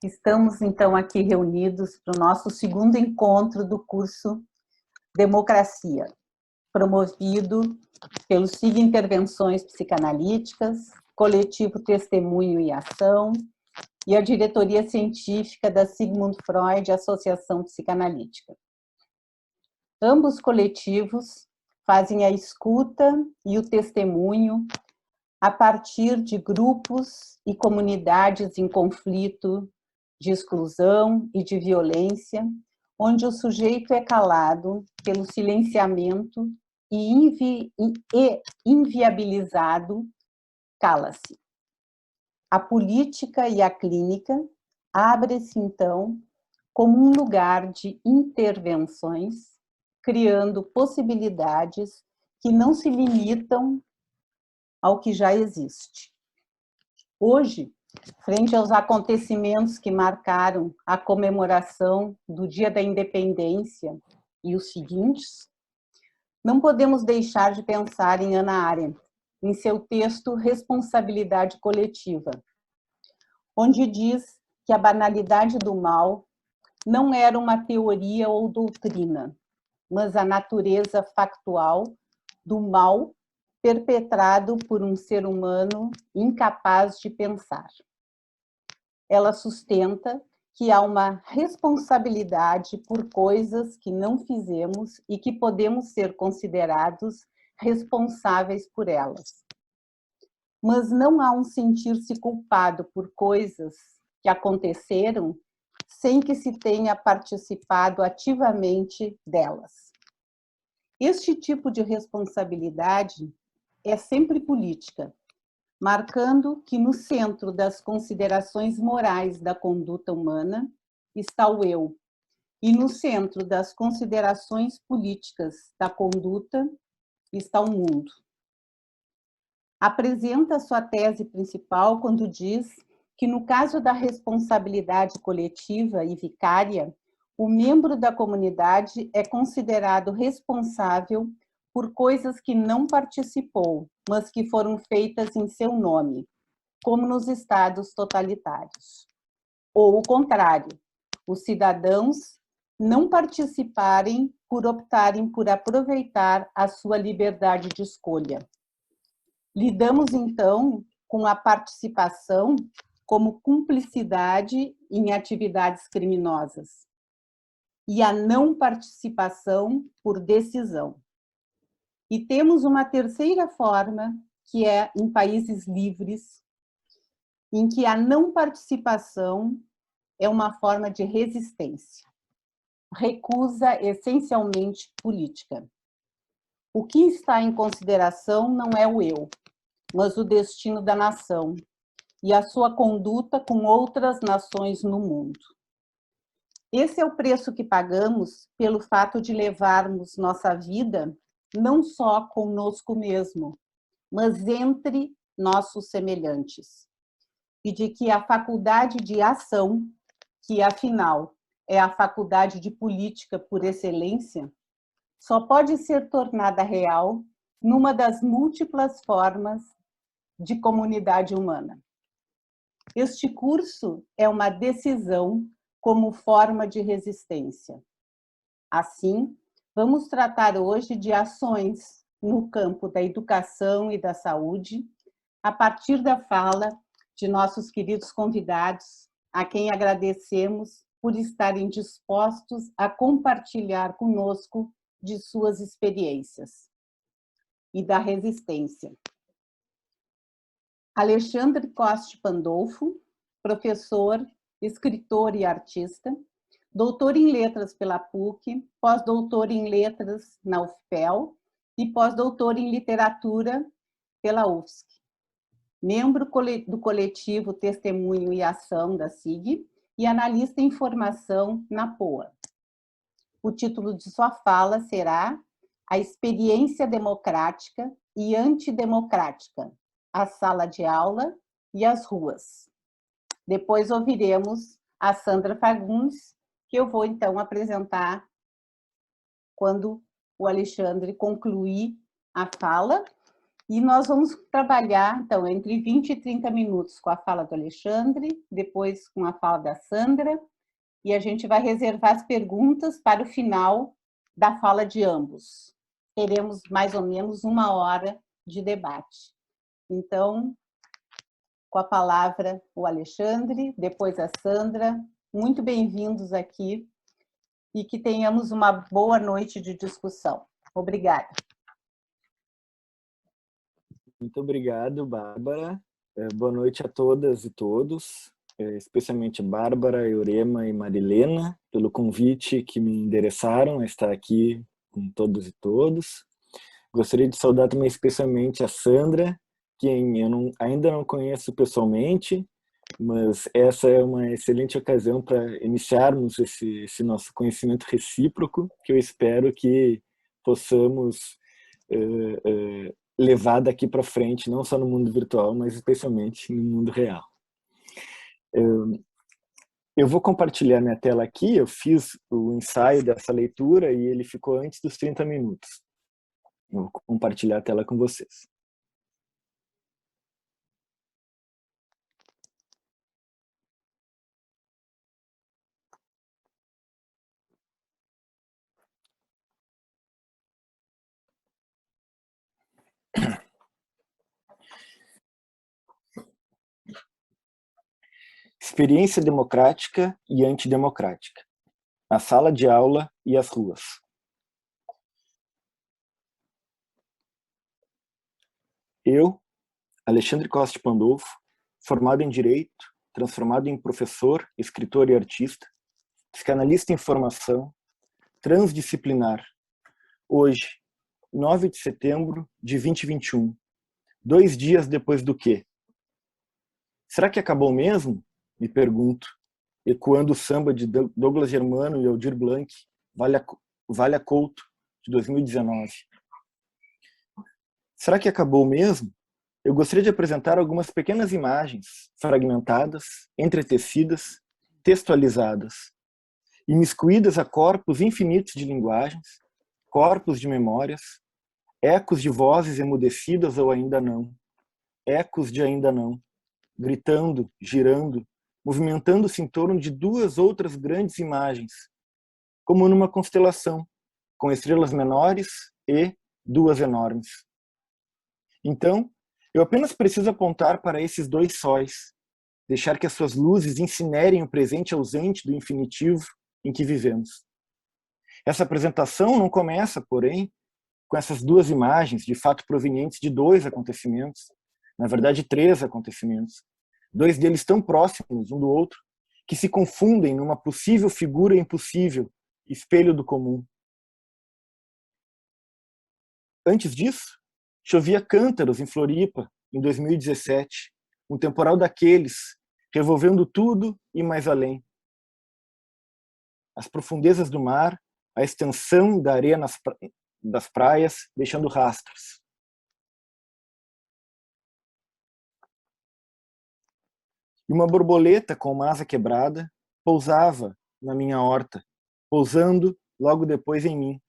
Estamos, então, aqui reunidos para o nosso segundo encontro do curso Democracia, promovido pelo SIG Intervenções Psicanalíticas, Coletivo Testemunho e Ação e a diretoria científica da Sigmund Freud, Associação Psicanalítica. Ambos coletivos fazem a escuta e o testemunho a partir de grupos e comunidades em conflito, de exclusão e de violência, onde o sujeito é calado pelo silenciamento e inviabilizado, cala-se. A política e a clínica abrem-se, então, como um lugar de intervenções, criando possibilidades que não se limitam ao que já existe. Hoje, frente aos acontecimentos que marcaram a comemoração do Dia da Independência e os seguintes, não podemos deixar de pensar em Hannah Arendt, em seu texto Responsabilidade Coletiva, onde diz que a banalidade do mal não era uma teoria ou doutrina, mas a natureza factual do mal perpetrado por um ser humano incapaz de pensar. Ela sustenta que há uma responsabilidade por coisas que não fizemos e que podemos ser considerados responsáveis por elas. Mas não há um sentir-se culpado por coisas que aconteceram sem que se tenha participado ativamente delas. Este tipo de responsabilidade é sempre política, marcando que no centro das considerações morais da conduta humana está o eu, e no centro das considerações políticas da conduta está o mundo. Apresenta sua tese principal quando diz que, no caso da responsabilidade coletiva e vicária, o membro da comunidade é considerado responsável por coisas que não participou, mas que foram feitas em seu nome, como nos estados totalitários. Ou o contrário, os cidadãos não participarem por optarem por aproveitar a sua liberdade de escolha. Lidamos, então, com a participação como cumplicidade em atividades criminosas e a não participação por decisão. E temos uma terceira forma, que é em países livres, em que a não participação é uma forma de resistência, recusa essencialmente política. O que está em consideração não é o eu, mas o destino da nação e a sua conduta com outras nações no mundo. Esse é o preço que pagamos pelo fato de levarmos nossa vida não só conosco mesmo, mas entre nossos semelhantes. E de que a faculdade de ação, que afinal é a faculdade de política por excelência, só pode ser tornada real numa das múltiplas formas de comunidade humana. Este curso é uma decisão como forma de resistência. Assim, vamos tratar hoje de ações no campo da educação e da saúde, a partir da fala de nossos queridos convidados, a quem agradecemos por estarem dispostos a compartilhar conosco de suas experiências e da resistência. Alexandre Coste Pandolfo, professor, escritor e artista, doutor em letras pela PUC, pós-doutor em letras na UFPEL e pós-doutor em literatura pela UFSC. Membro do coletivo Testemunho e Ação da SIG e analista em formação na POA. O título de sua fala será A Experiência Democrática e Antidemocrática, a Sala de Aula e as Ruas. Depois ouviremos a Sandra Fagundes, que eu vou então apresentar quando o Alexandre concluir a fala, E nós vamos trabalhar, então, entre 20 e 30 minutos com a fala do Alexandre, depois com a fala da Sandra, e a gente vai reservar as perguntas para o final da fala de ambos. Teremos mais ou menos 1 hora de debate. Então, com a palavra o Alexandre, depois a Sandra. Muito bem-vindos aqui e que tenhamos uma boa noite de discussão. Obrigada. Muito obrigado, Bárbara. Boa noite a todas e todos, especialmente Bárbara, Eurema e Marilena, pelo convite que me endereçaram a estar aqui com todos e todos. Gostaria de saudar também especialmente a Sandra, quem eu ainda não conheço pessoalmente, mas essa é uma excelente ocasião para iniciarmos esse nosso conhecimento recíproco, que eu espero que possamos levar daqui para frente, não só no mundo virtual, mas especialmente no mundo real. Eu vou compartilhar minha tela aqui, eu fiz o ensaio dessa leitura e ele ficou antes dos 30 minutos. Eu vou compartilhar a tela com vocês. Experiência democrática e antidemocrática. A sala de aula e as ruas. Eu, Alexandre Costa Pandolfo, formado em Direito, transformado em professor, escritor e artista, psicanalista em formação, transdisciplinar. Hoje, 9 de setembro de 2021, 2 dias depois do quê? Será que acabou mesmo? Me pergunto, ecoando o samba de Douglas Germano e Aldir Blanc, Vale a Couto, de 2019. Será que acabou mesmo? Eu gostaria de apresentar algumas pequenas imagens, fragmentadas, entretecidas, textualizadas, imiscuídas a corpos infinitos de linguagens, corpos de memórias, ecos de vozes emudecidas ou ainda não, ecos de ainda não, gritando, girando, movimentando-se em torno de 2 outras grandes imagens, como numa constelação, com estrelas menores e 2 enormes. Então, eu apenas preciso apontar para esses 2 sóis, deixar que as suas luzes incinerem o presente ausente do infinitivo em que vivemos. Essa apresentação não começa, porém, com essas 2 imagens, de fato provenientes de 2 acontecimentos, na verdade 3 acontecimentos, 2 deles tão próximos um do outro, que se confundem numa possível figura impossível, espelho do comum. Antes disso, chovia cântaros em Floripa, em 2017, um temporal daqueles, revolvendo tudo e mais além. As profundezas do mar, a extensão da areia das praias, deixando rastros. E uma borboleta com uma asa quebrada pousava na minha horta, pousando logo depois em mim.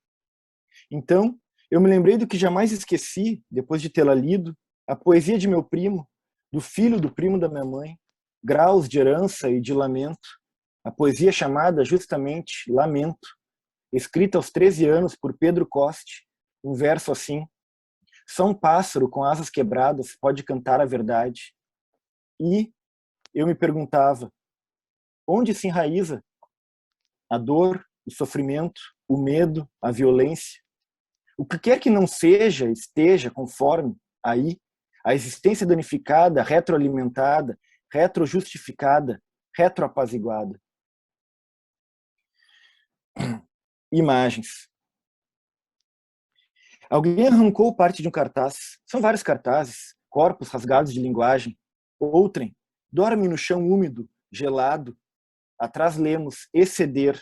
Então, eu me lembrei do que jamais esqueci, depois de tê-la lido, a poesia de meu primo, do filho do primo da minha mãe, Graus de herança e de lamento, a poesia chamada justamente Lamento, escrita aos 13 anos por Pedro Coste, um verso assim: só um pássaro com asas quebradas pode cantar a verdade. E eu me perguntava, onde se enraiza a dor, o sofrimento, o medo, a violência? O que quer que não seja, esteja conforme aí, a existência danificada, retroalimentada, retrojustificada, retroapaziguada. Imagens. Alguém arrancou parte de um cartaz. São vários cartazes, corpos rasgados de linguagem. Outrem, dorme no chão úmido, gelado. Atrás lemos exceder,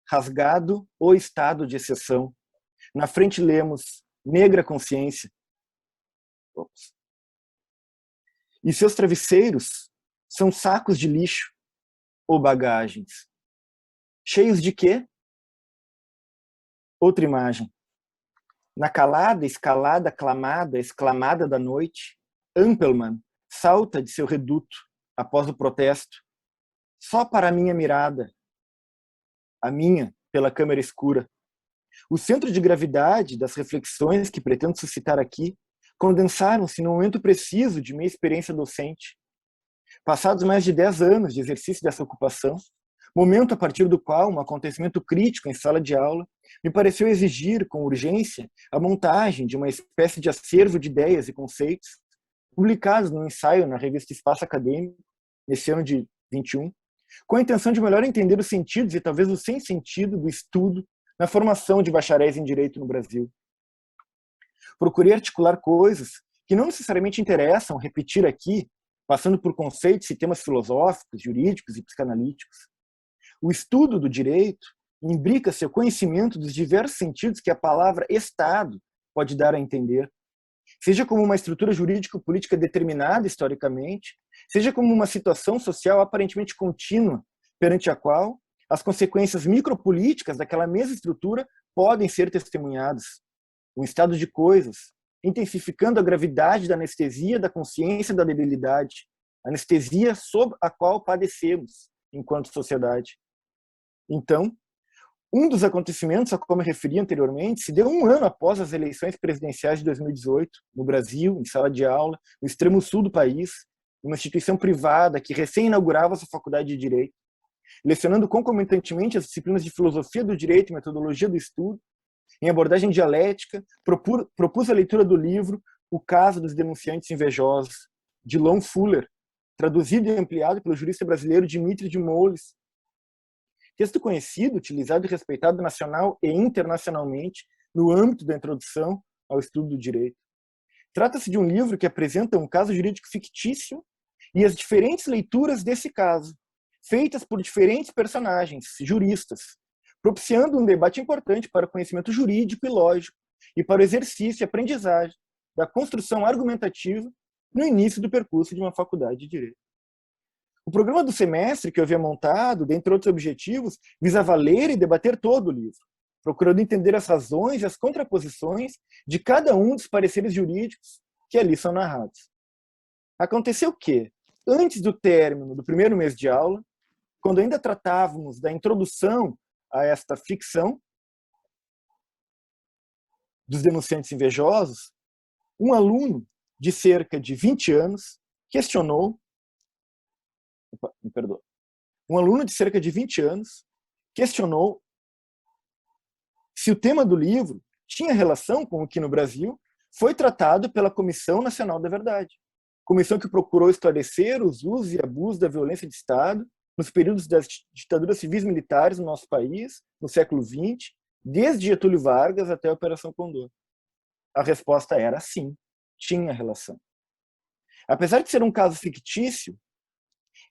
rasgado ou estado de exceção. Na frente lemos negra consciência. Ops. E seus travesseiros são sacos de lixo ou bagagens. Cheios de quê? Outra imagem. Na calada, escalada, clamada, exclamada da noite, Ampelman salta de seu reduto após o protesto, só para a minha mirada, a minha pela câmera escura. O centro de gravidade das reflexões que pretendo suscitar aqui condensaram-se no momento preciso de minha experiência docente. Passados mais de 10 anos de exercício dessa ocupação, momento a partir do qual um acontecimento crítico em sala de aula me pareceu exigir, com urgência, a montagem de uma espécie de acervo de ideias e conceitos, publicados num ensaio na revista Espaço Acadêmico, nesse ano de 21, com a intenção de melhor entender os sentidos e talvez o sem sentido do estudo na formação de bacharéis em Direito no Brasil. Procurei articular coisas que não necessariamente interessam repetir aqui, passando por conceitos e temas filosóficos, jurídicos e psicanalíticos. O estudo do direito imbrica seu conhecimento dos diversos sentidos que a palavra Estado pode dar a entender, seja como uma estrutura jurídico-política determinada historicamente, seja como uma situação social aparentemente contínua, perante a qual as consequências micropolíticas daquela mesma estrutura podem ser testemunhadas. Um estado de coisas, intensificando a gravidade da anestesia da consciência da debilidade, anestesia sob a qual padecemos enquanto sociedade. Então, um dos acontecimentos a qual me referi anteriormente se deu um ano após as eleições presidenciais de 2018, no Brasil, em sala de aula, no extremo sul do país, uma instituição privada que recém-inaugurava sua faculdade de Direito, lecionando concomitantemente as disciplinas de Filosofia do Direito e Metodologia do Estudo. Em abordagem dialética, propus a leitura do livro O Caso dos Denunciantes Invejosos, de Lon Fuller, traduzido e ampliado pelo jurista brasileiro Dimitri de Moles. Texto conhecido, utilizado e respeitado nacional e internacionalmente no âmbito da introdução ao estudo do direito. Trata-se de um livro que apresenta um caso jurídico fictício e as diferentes leituras desse caso, feitas por diferentes personagens, juristas, propiciando um debate importante para o conhecimento jurídico e lógico e para o exercício e aprendizagem da construção argumentativa no início do percurso de uma faculdade de Direito. O programa do semestre que eu havia montado, dentre outros objetivos, visava ler e debater todo o livro, procurando entender as razões e as contraposições de cada um dos pareceres jurídicos que ali são narrados. Aconteceu que, antes do término do primeiro mês de aula, quando ainda tratávamos da introdução a esta ficção dos denunciantes invejosos, um aluno de cerca de 20 anos questionou se o tema do livro tinha relação com o que no Brasil foi tratado pela Comissão Nacional da Verdade, comissão que procurou esclarecer os usos e abusos da violência de Estado nos períodos das ditaduras civis militares no nosso país, no século XX, desde Getúlio Vargas até a Operação Condor. A resposta era sim, tinha relação. Apesar de ser um caso fictício,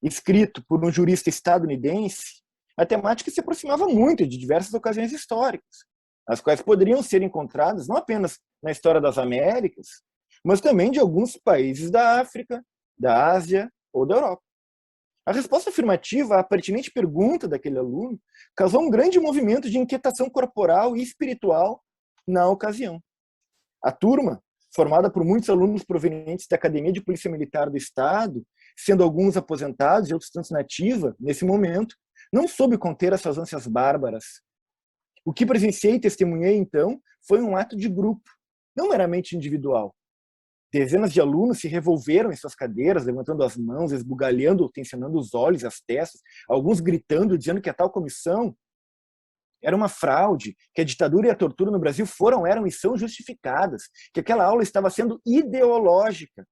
escrito por um jurista estadunidense, a temática se aproximava muito de diversas ocasiões históricas, as quais poderiam ser encontradas não apenas na história das Américas, mas também de alguns países da África, da Ásia ou da Europa. A resposta afirmativa à pertinente pergunta daquele aluno causou um grande movimento de inquietação corporal e espiritual na ocasião. A turma, formada por muitos alunos provenientes da Academia de Polícia Militar do Estado, sendo alguns aposentados e outros tantos na ativa, nesse momento, não soube conter as suas ânsias bárbaras. O que presenciei e testemunhei, então, foi um ato de grupo, não meramente individual. Dezenas de alunos se revolveram em suas cadeiras, levantando as mãos, esbugalhando ou tensionando os olhos e as testas, alguns gritando, dizendo que a tal comissão era uma fraude, que a ditadura e a tortura no Brasil eram e são justificadas, que aquela aula estava sendo ideológica,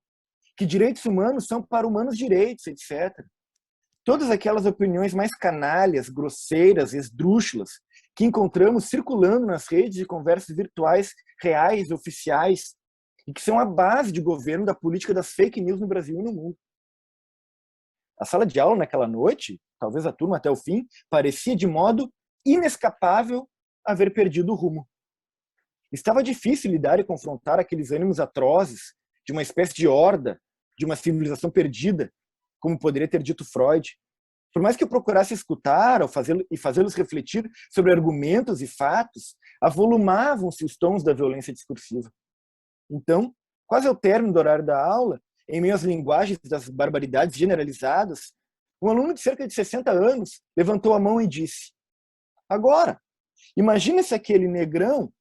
que direitos humanos são para humanos direitos, etc. Todas aquelas opiniões mais canalhas, grosseiras, esdrúxulas, que encontramos circulando nas redes de conversas virtuais reais, oficiais, e que são a base de governo da política das fake news no Brasil e no mundo. A sala de aula naquela noite, talvez a turma até o fim, parecia de modo inescapável haver perdido o rumo. Estava difícil lidar e confrontar aqueles ânimos atrozes de uma espécie de horda, de uma civilização perdida, como poderia ter dito Freud. Por mais que eu procurasse escutar e fazê-los refletir sobre argumentos e fatos, avolumavam-se os tons da violência discursiva. Então, quase ao término do horário da aula, em meio às linguagens das barbaridades generalizadas, um aluno de cerca de 60 anos levantou a mão e disse: agora, imagina se aquele negrão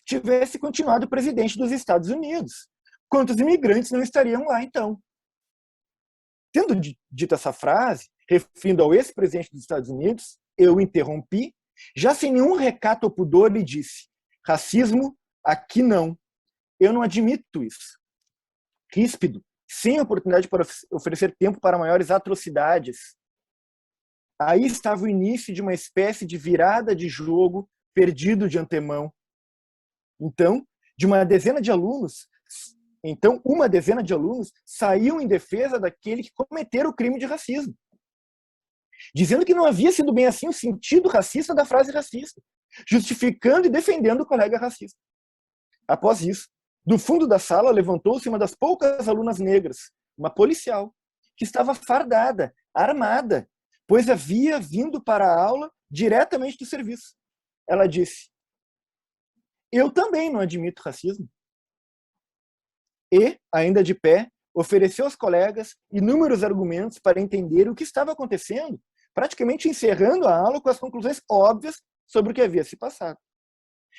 tivesse continuado presidente dos Estados Unidos. Quantos imigrantes não estariam lá, então? Tendo dito essa frase, referindo ao ex-presidente dos Estados Unidos, eu o interrompi, já sem nenhum recato ou pudor, lhe disse: racismo, aqui não. Eu não admito isso. Ríspido, sem oportunidade para oferecer tempo para maiores atrocidades. Aí estava o início de uma espécie de virada de jogo perdido de antemão. Então, uma dezena de alunos saiu em defesa daquele que cometera o crime de racismo, dizendo que não havia sido bem assim o sentido racista da frase racista, justificando e defendendo o colega racista. Após isso, do fundo da sala levantou-se uma das poucas alunas negras, uma policial, que estava fardada, armada, pois havia vindo para a aula diretamente do serviço. Ela disse: eu também não admito racismo. E, ainda de pé, ofereceu aos colegas inúmeros argumentos para entender o que estava acontecendo, praticamente encerrando a aula com as conclusões óbvias sobre o que havia se passado.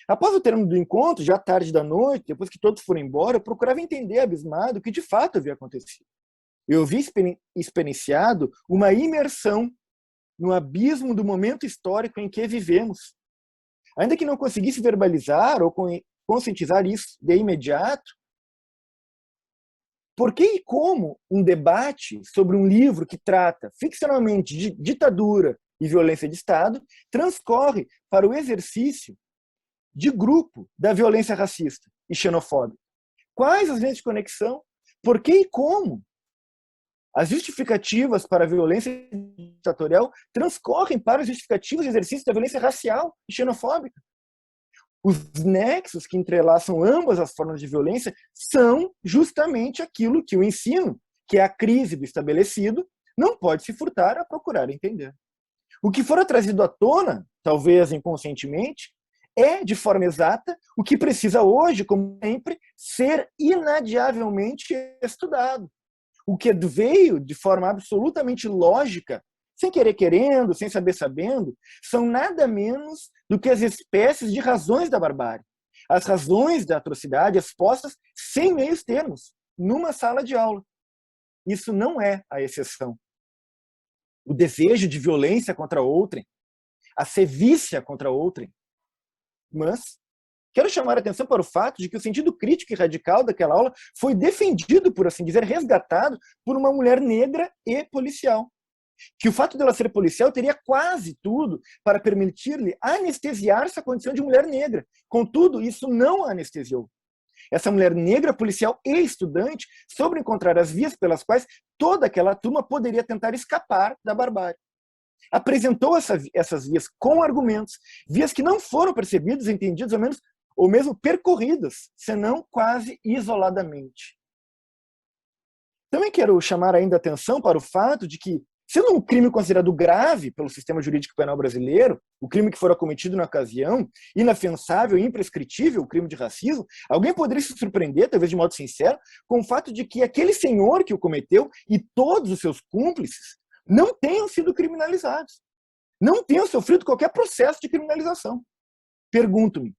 Após o término do encontro, já tarde da noite, depois que todos foram embora, eu procurava entender, abismado, o que de fato havia acontecido. Eu havia experienciado uma imersão no abismo do momento histórico em que vivemos. Ainda que não conseguisse verbalizar ou conscientizar isso de imediato, por que e como um debate sobre um livro que trata ficcionalmente de ditadura e violência de Estado transcorre para o exercício de grupo da violência racista e xenofóbica? Quais as linhas de conexão? Por que e como as justificativas para a violência ditatorial transcorrem para as justificativas de exercício da violência racial e xenofóbica? Os nexos que entrelaçam ambas as formas de violência são justamente aquilo que o ensino, que é a crise do estabelecido, não pode se furtar a procurar entender. O que for trazido à tona, talvez inconscientemente, é, de forma exata, o que precisa hoje, como sempre, ser inadiavelmente estudado. O que veio de forma absolutamente lógica, sem querer querendo, sem saber sabendo, são nada menos do que as espécies de razões da barbárie. As razões da atrocidade expostas sem meios termos, numa sala de aula. Isso não é a exceção. O desejo de violência contra outrem, a sevícia contra outrem. Mas quero chamar a atenção para o fato de que o sentido crítico e radical daquela aula foi defendido, por assim dizer, resgatado por uma mulher negra e policial. Que o fato dela ser policial teria quase tudo para permitir-lhe anestesiar essa condição de mulher negra. Contudo, isso não a anestesiou. Essa mulher negra, policial e estudante soube encontrar as vias pelas quais toda aquela turma poderia tentar escapar da barbárie. Apresentou essas vias com argumentos, vias que não foram percebidas, entendidas, ou mesmo percorridas, senão quase isoladamente. Também quero chamar ainda a atenção para o fato de que, sendo um crime considerado grave pelo sistema jurídico penal brasileiro, o crime que fora cometido na ocasião, inafiançável e imprescritível, o crime de racismo, alguém poderia se surpreender, talvez de modo sincero, com o fato de que aquele senhor que o cometeu e todos os seus cúmplices não tenham sido criminalizados, não tenham sofrido qualquer processo de criminalização. Pergunto-me,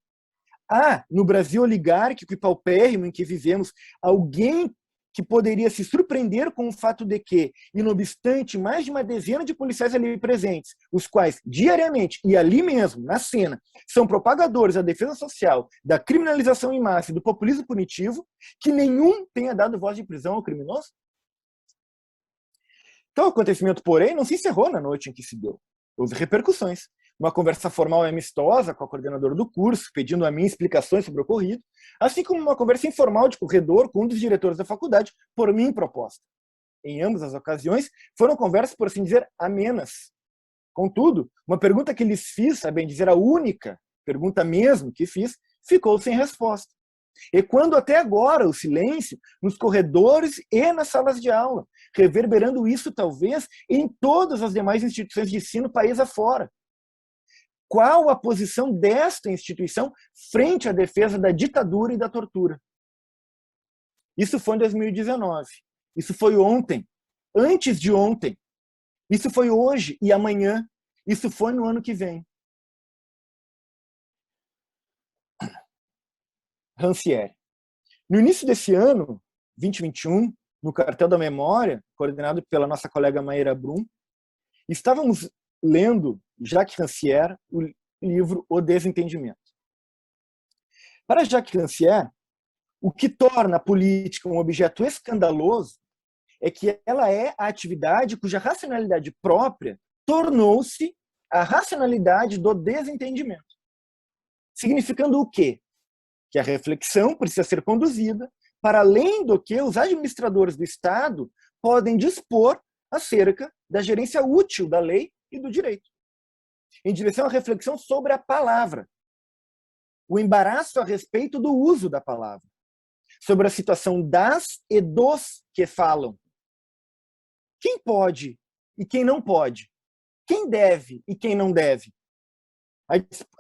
há no Brasil oligárquico e paupérrimo em que vivemos alguém que poderia se surpreender com o fato de que, e não obstante mais de uma dezena de policiais ali presentes, os quais diariamente e ali mesmo, na cena, são propagadores da defesa social, da criminalização em massa e do populismo punitivo, que nenhum tenha dado voz de prisão ao criminoso? Tal acontecimento, porém, não se encerrou na noite em que se deu. Houve repercussões. Uma conversa formal e amistosa com a coordenadora do curso, pedindo a mim explicações sobre o ocorrido, assim como uma conversa informal de corredor com um dos diretores da faculdade, por mim proposta. Em ambas as ocasiões, foram conversas, por assim dizer, amenas. Contudo, uma pergunta que lhes fiz, a bem dizer a única pergunta mesmo que fiz, ficou sem resposta. E quando até agora o silêncio nos corredores e nas salas de aula, reverberando isso talvez em todas as demais instituições de ensino país afora. qual a posição desta instituição frente à defesa da ditadura e da tortura. Isso foi em 2019. Isso foi ontem, antes de ontem. Isso foi hoje e amanhã. Isso foi no ano que vem. Rancière. No início desse ano, 2021, no Cartel da Memória, coordenado pela nossa colega Maíra Brum, estávamos lendo Jacques Rancière o livro O Desentendimento. Para Jacques Rancière, o que torna a política um objeto escandaloso é que ela é a atividade cuja racionalidade própria tornou-se a racionalidade do desentendimento. Significando o quê? Que a reflexão precisa ser conduzida para além do que os administradores do Estado podem dispor acerca da gerência útil da lei e do direito, em direção à reflexão sobre a palavra, o embaraço a respeito do uso da palavra, sobre a situação das e dos que falam. Quem pode e quem não pode? Quem deve e quem não deve?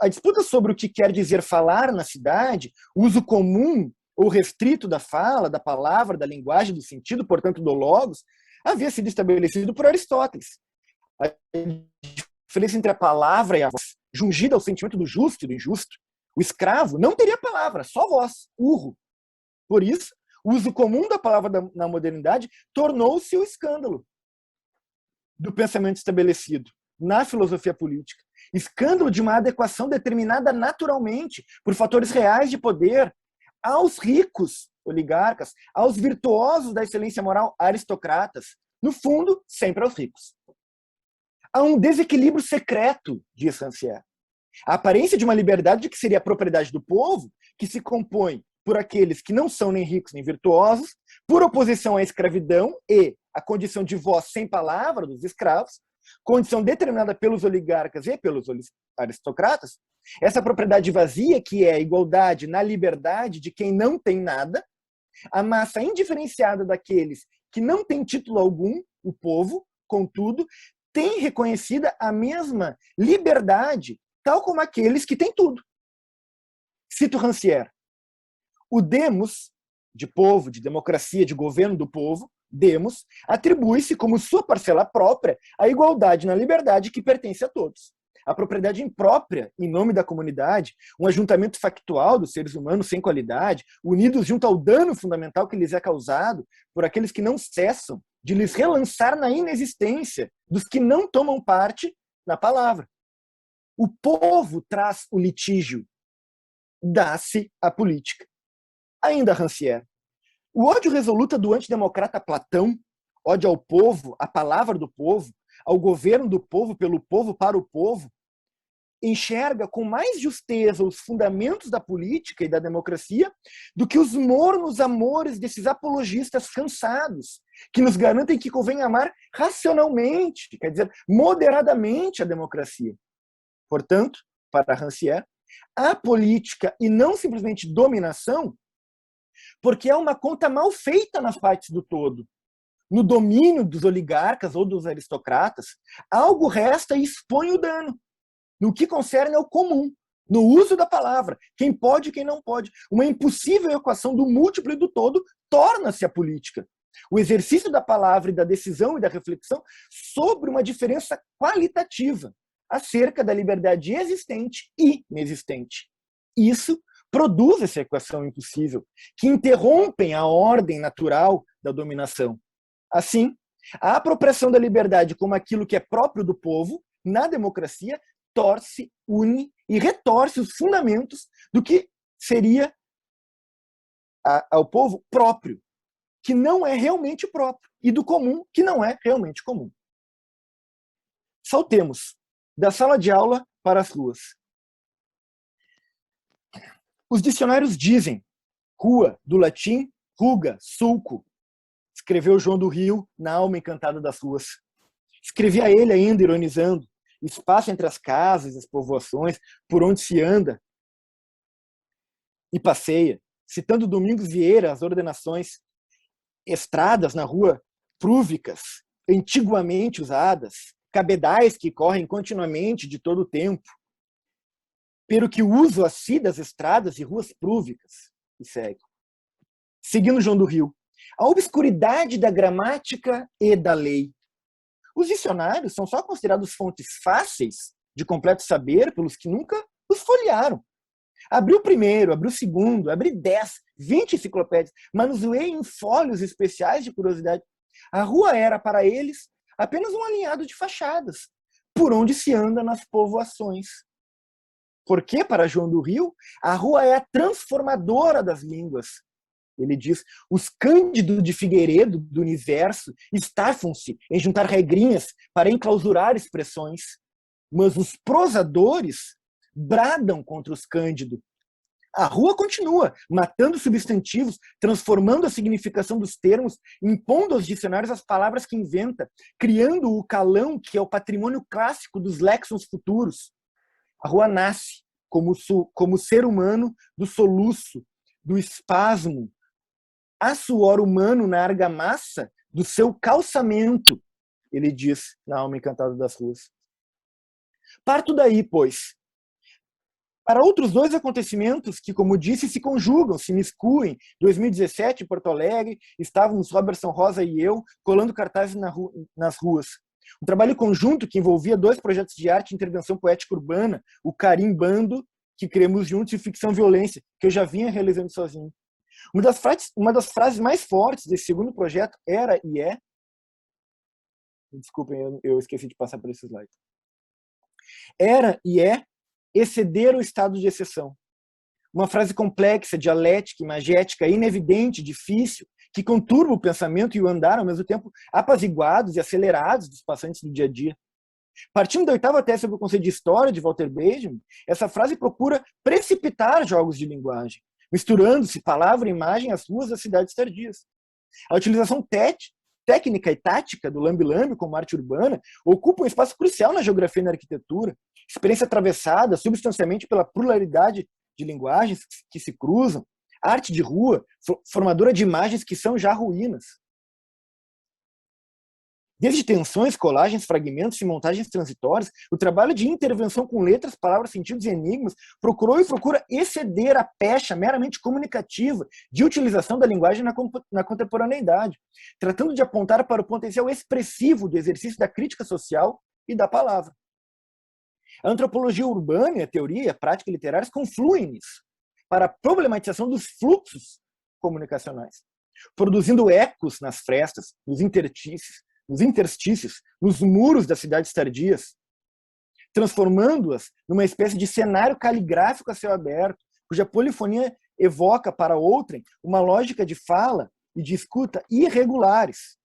A disputa sobre o que quer dizer falar na cidade, o uso comum ou restrito da fala, da palavra, da linguagem, do sentido, portanto, do logos, havia sido estabelecido por Aristóteles. A diferença entre a palavra e a voz, jungida ao sentimento do justo e do injusto. O escravo não teria palavra, só voz, urro. Por isso, o uso comum da palavra na modernidade tornou-se o escândalo do pensamento estabelecido na filosofia política. Escândalo de uma adequação determinada naturalmente por fatores reais de poder aos ricos oligarcas, aos virtuosos da excelência moral aristocratas, no fundo, sempre aos ricos. Há um desequilíbrio secreto, diz Rancière. A aparência de uma liberdade que seria a propriedade do povo, que se compõe por aqueles que não são nem ricos nem virtuosos, por oposição à escravidão e à condição de voz sem palavra dos escravos, condição determinada pelos oligarcas e pelos aristocratas, essa propriedade vazia, que é a igualdade na liberdade de quem não tem nada, a massa indiferenciada daqueles que não têm título algum, o povo, contudo, tem reconhecida a mesma liberdade, tal como aqueles que têm tudo. Cito Rancière. O demos, de povo, de democracia, de governo do povo, demos, atribui-se como sua parcela própria a igualdade na liberdade que pertence a todos. A propriedade imprópria, em nome da comunidade, um ajuntamento factual dos seres humanos sem qualidade, unidos junto ao dano fundamental que lhes é causado por aqueles que não cessam de lhes relançar na inexistência dos que não tomam parte na palavra. O povo traz o litígio, dá-se a política. Ainda Rancière. O ódio resoluta do antidemocrata Platão, ódio ao povo, à palavra do povo, ao governo do povo, pelo povo, para o povo, enxerga com mais justeza os fundamentos da política e da democracia do que os mornos amores desses apologistas cansados, que nos garantem que convém amar racionalmente, quer dizer, moderadamente a democracia. Portanto, para Rancière, a política, e não simplesmente dominação, porque é uma conta mal feita nas partes do todo. No domínio dos oligarcas ou dos aristocratas, algo resta e expõe o dano. No que concerne ao comum, no uso da palavra, quem pode e quem não pode. Uma impossível equação do múltiplo e do todo torna-se a política. O exercício da palavra e da decisão e da reflexão sobre uma diferença qualitativa acerca da liberdade existente e inexistente. Isso produz essa equação impossível, que interrompem a ordem natural da dominação. Assim, a apropriação da liberdade como aquilo que é próprio do povo, na democracia, torce, une e retorce os fundamentos do que seria ao povo próprio, que não é realmente próprio, e do comum, que não é realmente comum. Saltemos da sala de aula para as ruas. Os dicionários dizem rua, do latim, ruga, sulco. Escreveu João do Rio na Alma Encantada das Ruas. Escrevia ele ainda, ironizando, espaço entre as casas e as povoações, por onde se anda e passeia, citando Domingos Vieira, as ordenações, estradas na rua prúvicas, antiguamente usadas, cabedais que correm continuamente de todo o tempo, pero que uso assim das estradas e ruas prúvicas. E segue. Seguindo João do Rio. A obscuridade da gramática e da lei. Os dicionários são só considerados fontes fáceis de completo saber pelos que nunca os folhearam. Abri o primeiro, abri o segundo, abri 10, 20 enciclopédias, manuseei em fólios especiais de curiosidade. A rua era, para eles, apenas um alinhado de fachadas, por onde se anda nas povoações. Porque, para João do Rio, a rua é a transformadora das línguas. Ele diz, os Cândido de Figueiredo do universo estafam-se em juntar regrinhas para enclausurar expressões, mas os prosadores bradam contra os Cândido. A rua continua, matando substantivos, transformando a significação dos termos, impondo aos dicionários as palavras que inventa, criando o calão que é o patrimônio clássico dos léxons futuros. A rua nasce como ser humano do soluço, do espasmo, a suor humano na argamassa do seu calçamento, ele diz na Alma Encantada das Ruas. Parto daí, pois, para outros dois acontecimentos que, como disse, se conjugam, se miscuem. 2017, em Porto Alegre, estávamos Robertson Rosa e eu colando cartazes nas ruas. Um trabalho conjunto que envolvia dois projetos de arte e intervenção poética urbana, o Carimbando, que criamos juntos, e Ficção Violência, que eu já vinha realizando sozinho. Uma das frases mais fortes desse segundo projeto era e é... Desculpem, eu esqueci de passar por esse slide. Era e é exceder o estado de exceção. Uma frase complexa, dialética, imagética, inevidente, difícil, que conturba o pensamento e o andar, ao mesmo tempo apaziguados e acelerados dos passantes do dia a dia. Partindo da oitava tese sobre o conceito de história de Walter Benjamin, essa frase procura precipitar jogos de linguagem, misturando-se palavra e imagem às ruas das cidades tardias. A utilização técnica e tática do lambe-lambe como arte urbana ocupa um espaço crucial na geografia e na arquitetura, experiência atravessada substancialmente pela pluralidade de linguagens que se cruzam, arte de rua, formadora de imagens que são já ruínas. Desde tensões, colagens, fragmentos e montagens transitórias, o trabalho de intervenção com letras, palavras, sentidos e enigmas procurou e procura exceder a pecha meramente comunicativa de utilização da linguagem na contemporaneidade, tratando de apontar para o potencial expressivo do exercício da crítica social e da palavra. A antropologia urbana e a teoria e a prática literárias confluem nisso, para a problematização dos fluxos comunicacionais, produzindo ecos nas frestas, nos interstícios, nos muros das cidades tardias, transformando-as numa espécie de cenário caligráfico a céu aberto, cuja polifonia evoca para outrem uma lógica de fala e de escuta irregulares,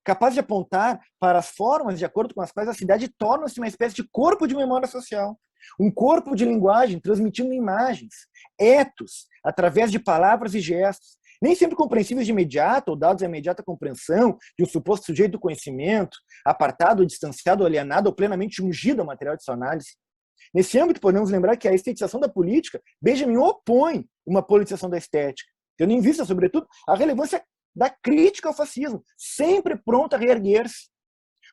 capaz de apontar para as formas de acordo com as quais a cidade torna-se uma espécie de corpo de memória social, um corpo de linguagem transmitindo imagens, etos, através de palavras e gestos, nem sempre compreensíveis de imediato ou dados à imediata compreensão de um suposto sujeito do conhecimento, apartado, distanciado, alienado ou plenamente ungido ao material de sua análise. Nesse âmbito, podemos lembrar que a estetização da política, Benjamin opõe uma politização da estética, tendo em vista, sobretudo, a relevância da crítica ao fascismo, sempre pronta a reerguer-se,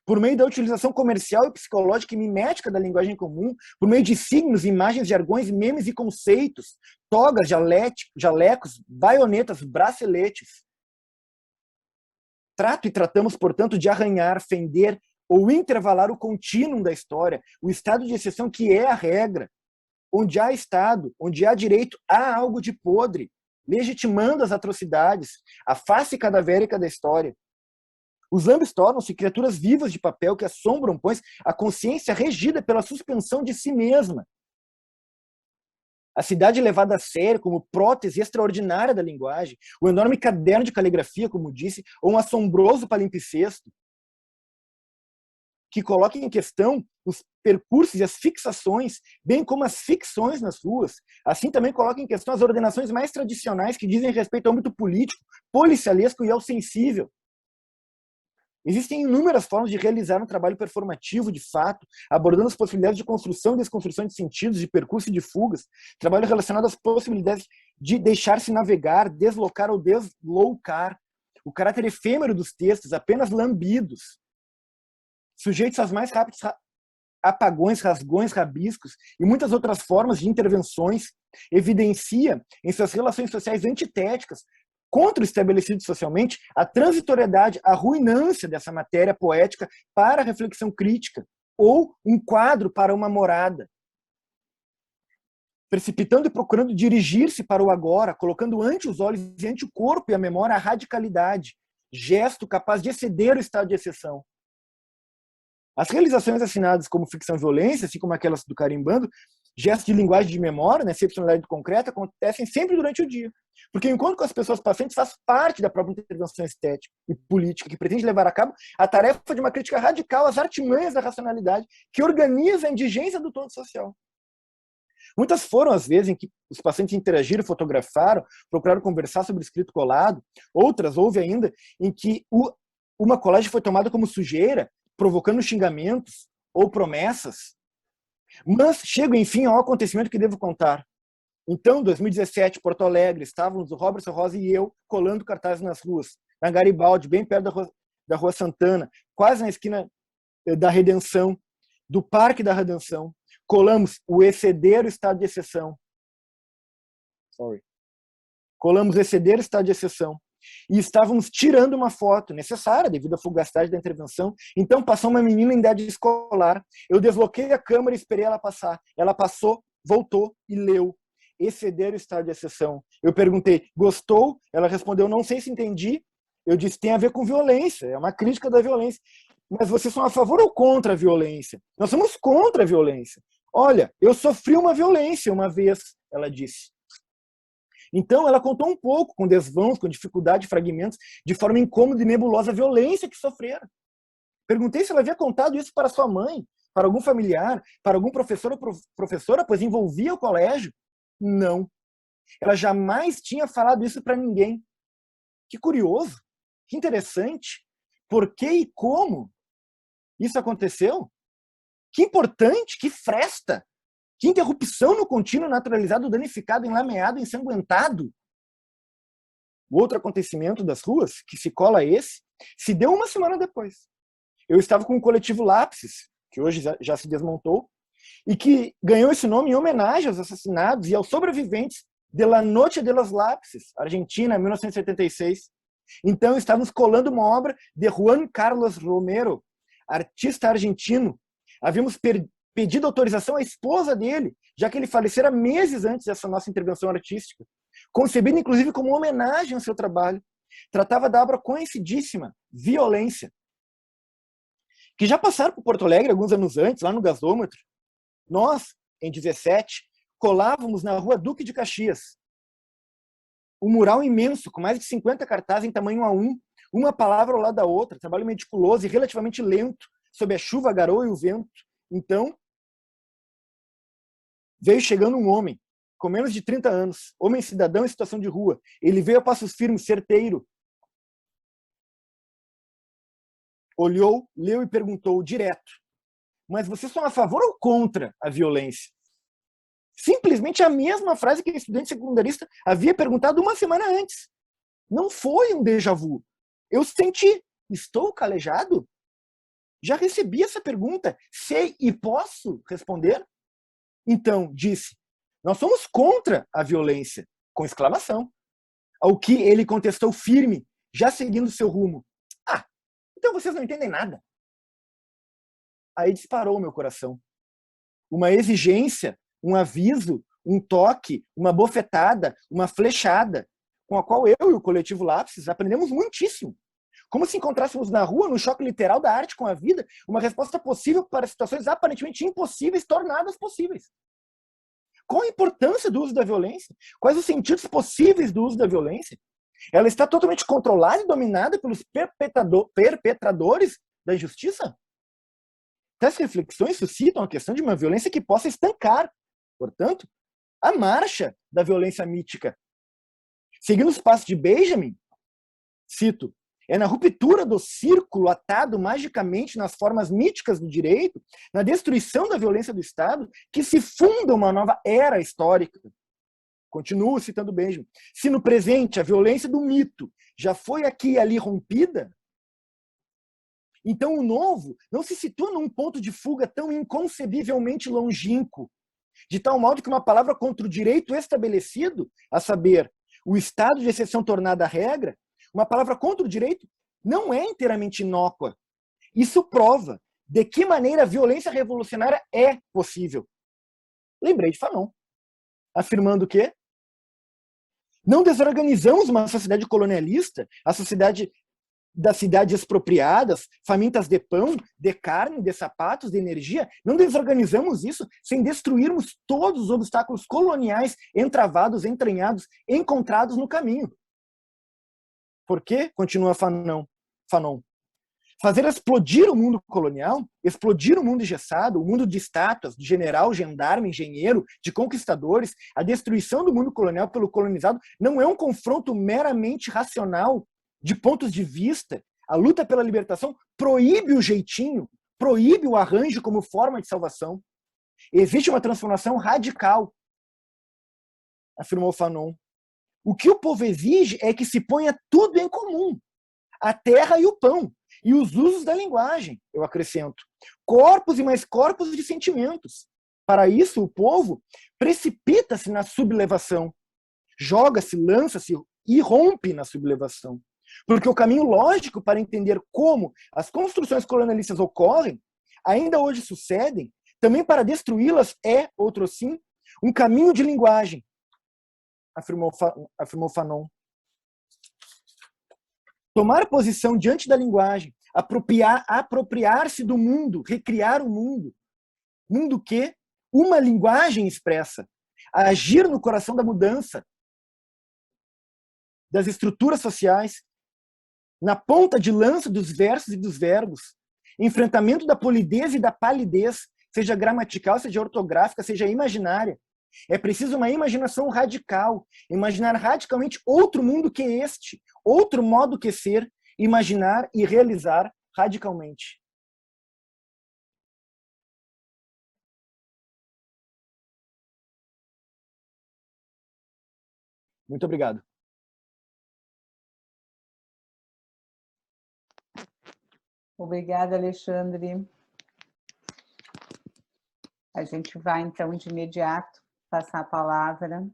por meio da utilização comercial e psicológica e mimética da linguagem comum, por meio de signos, imagens, jargões, memes e conceitos, togas, jalecos, baionetas, braceletes. Trato e tratamos, portanto, de arranhar, fender ou intervalar o contínuo da história, o estado de exceção que é a regra. Onde há Estado, onde há direito, há algo de podre, legitimando as atrocidades, a face cadavérica da história. Os lambes tornam-se criaturas vivas de papel que assombram, pois, a consciência regida pela suspensão de si mesma. A cidade levada a sério como prótese extraordinária da linguagem, o enorme caderno de caligrafia, como disse, ou um assombroso palimpsesto, que coloca em questão os percursos e as fixações, bem como as ficções nas ruas. Assim também coloca em questão as ordenações mais tradicionais que dizem respeito ao âmbito político, policialesco e ao sensível. Existem inúmeras formas de realizar um trabalho performativo, de fato, abordando as possibilidades de construção e desconstrução de sentidos, de percurso e de fugas, trabalho relacionado às possibilidades de deixar-se navegar, deslocar ou desloucar, o caráter efêmero dos textos, apenas lambidos, sujeitos às mais apagões, rasgões, rabiscos e muitas outras formas de intervenções, evidencia em suas relações sociais antitéticas contra o estabelecido socialmente a transitoriedade, a ruinância dessa matéria poética para a reflexão crítica, ou um quadro para uma morada, precipitando e procurando dirigir-se para o agora, colocando ante os olhos e ante o corpo e a memória a radicalidade, gesto capaz de exceder o estado de exceção. As realizações assinadas como ficção e violência, assim como aquelas do carimbando, gestos de linguagem de memória, né, excepcionalidade concreta, acontecem sempre durante o dia. Porque o encontro com as pessoas pacientes faz parte da própria intervenção estética e política, que pretende levar a cabo a tarefa de uma crítica radical às artimanhas da racionalidade, que organiza a indigência do todo social. Muitas foram as vezes em que os pacientes interagiram, fotografaram, procuraram conversar sobre o escrito colado. Outras houve ainda em que uma colagem foi tomada como sujeira, provocando xingamentos ou promessas. Mas chego, enfim, ao acontecimento que devo contar. Então, em 2017, Porto Alegre, estávamos o Robertson Rosa e eu colando cartazes nas ruas, na Garibaldi, bem perto da Rua Santana, quase na esquina da Redenção, do Parque da Redenção. Colamos o exceder o estado de exceção. Colamos exceder o estado de exceção. E estávamos tirando uma foto necessária devido à fugacidade da intervenção. Então passou uma menina em idade escolar. Eu desloquei a câmera e esperei ela passar. Ela passou, voltou e leu. Exceder o estado de exceção. Eu perguntei, gostou? Ela respondeu, não sei se entendi. Eu disse, tem a ver com violência. É uma crítica da violência. Mas vocês são a favor ou contra a violência? Nós somos contra a violência. Olha, eu sofri uma violência uma vez, ela disse. Então, ela contou um pouco, com desvãos, com dificuldade, fragmentos, de forma incômoda e nebulosa, a violência que sofreram. Perguntei se ela havia contado isso para sua mãe, para algum familiar, para algum professor ou professora, pois envolvia o colégio. Não. Ela jamais tinha falado isso para ninguém. Que curioso, que interessante. Por que e como isso aconteceu? Que importante, que fresta. Que interrupção no contínuo naturalizado, danificado, enlameado, ensanguentado. O outro acontecimento das ruas, que se cola a esse, se deu uma semana depois. Eu estava com o coletivo Lápis, que hoje já se desmontou, e que ganhou esse nome em homenagem aos assassinados e aos sobreviventes de La Noche de los Lápices, Argentina, 1976. Então, estávamos colando uma obra de Juan Carlos Romero, artista argentino. Havíamos pedido autorização à esposa dele, já que ele falecera meses antes dessa nossa intervenção artística, concebida inclusive como homenagem ao seu trabalho. Tratava da obra conhecidíssima, Violência, que já passaram por Porto Alegre alguns anos antes, lá no gasômetro. Nós, em 17, colávamos na rua Duque de Caxias. Um mural imenso, com mais de 50 cartazes em tamanho A1, uma palavra ao lado da outra, trabalho meticuloso e relativamente lento, sob a chuva, a garoa e o vento. Então, veio chegando um homem, com menos de 30 anos, homem cidadão em situação de rua. Ele veio a passos firmes, certeiro. Olhou, leu e perguntou direto: mas vocês são a favor ou contra a violência? Simplesmente a mesma frase que a estudante secundarista havia perguntado uma semana antes. Não foi um déjà vu. Eu senti. Estou calejado? Já recebi essa pergunta. Sei e posso responder? Então, disse, nós somos contra a violência, com exclamação. Ao que ele contestou firme, já seguindo seu rumo. Ah, então vocês não entendem nada. Aí disparou o meu coração. Uma exigência, um aviso, um toque, uma bofetada, uma flechada, com a qual eu e o coletivo Lápis aprendemos muitíssimo. Como se encontrássemos na rua, no choque literal da arte com a vida, uma resposta possível para situações aparentemente impossíveis tornadas possíveis. Qual a importância do uso da violência? Quais os sentidos possíveis do uso da violência? Ela está totalmente controlada e dominada pelos perpetradores da injustiça? Tais reflexões suscitam a questão de uma violência que possa estancar, portanto, a marcha da violência mítica. Seguindo os passos de Benjamin, cito, é na ruptura do círculo atado magicamente nas formas míticas do direito, na destruição da violência do Estado, que se funda uma nova era histórica. Continuo citando Benjamin. Se no presente a violência do mito já foi aqui e ali rompida, Então, o novo não se situa num ponto de fuga tão inconcebivelmente longínquo, de tal modo que uma palavra contra o direito estabelecido, a saber, o estado de exceção tornada regra, uma palavra contra o direito não é inteiramente inócua. Isso prova de que maneira a violência revolucionária é possível. Lembrei de Fanon, afirmando que não desorganizamos uma sociedade colonialista, a sociedade das cidades expropriadas, famintas de pão, de carne, de sapatos, de energia, não desorganizamos isso sem destruirmos todos os obstáculos coloniais entravados, entranhados, encontrados no caminho. Por quê? Continua Fanon. Fazer explodir o mundo colonial, explodir o mundo engessado, o mundo de estátuas, de general, gendarme, engenheiro, de conquistadores, a destruição do mundo colonial pelo colonizado não é um confronto meramente racional de pontos de vista. A luta pela libertação proíbe o jeitinho, proíbe o arranjo como forma de salvação. Existe uma transformação radical, afirmou Fanon. O que o povo exige é que se ponha tudo em comum, a terra e o pão, e os usos da linguagem, eu acrescento. Corpos e mais corpos de sentimentos. Para isso, o povo precipita-se na sublevação, joga-se, lança-se e rompe na sublevação. Porque o caminho lógico para entender como as construções colonialistas ocorrem, ainda hoje sucedem, também para destruí-las é, outro sim, um caminho de linguagem, afirmou Fanon. Tomar posição diante da linguagem, apropriar-se do mundo, recriar o mundo. Mundo que uma linguagem expressa. Agir no coração da mudança, das estruturas sociais, na ponta de lança dos versos e dos verbos. Enfrentamento da polidez e da palidez, seja gramatical, seja ortográfica, seja imaginária. É preciso uma imaginação radical, imaginar radicalmente outro mundo que este, outro modo que ser, imaginar e realizar radicalmente. Muito obrigado. Obrigada, Alexandre. A gente vai, então, de imediato, passar a palavra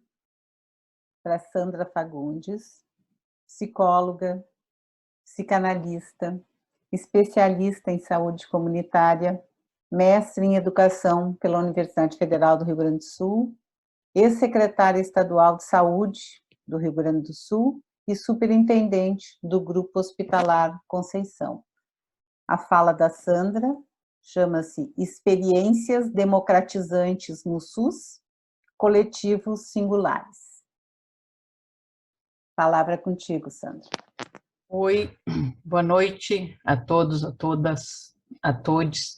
para Sandra Fagundes, psicóloga, psicanalista, especialista em saúde comunitária, mestre em educação pela Universidade Federal do Rio Grande do Sul, ex-secretária estadual de saúde do Rio Grande do Sul e superintendente do Grupo Hospitalar Conceição. A fala da Sandra chama-se Experiências Democratizantes no SUS, Coletivos Singulares. Palavra contigo, Sandra. Oi, boa noite a todos, a todas, a todos.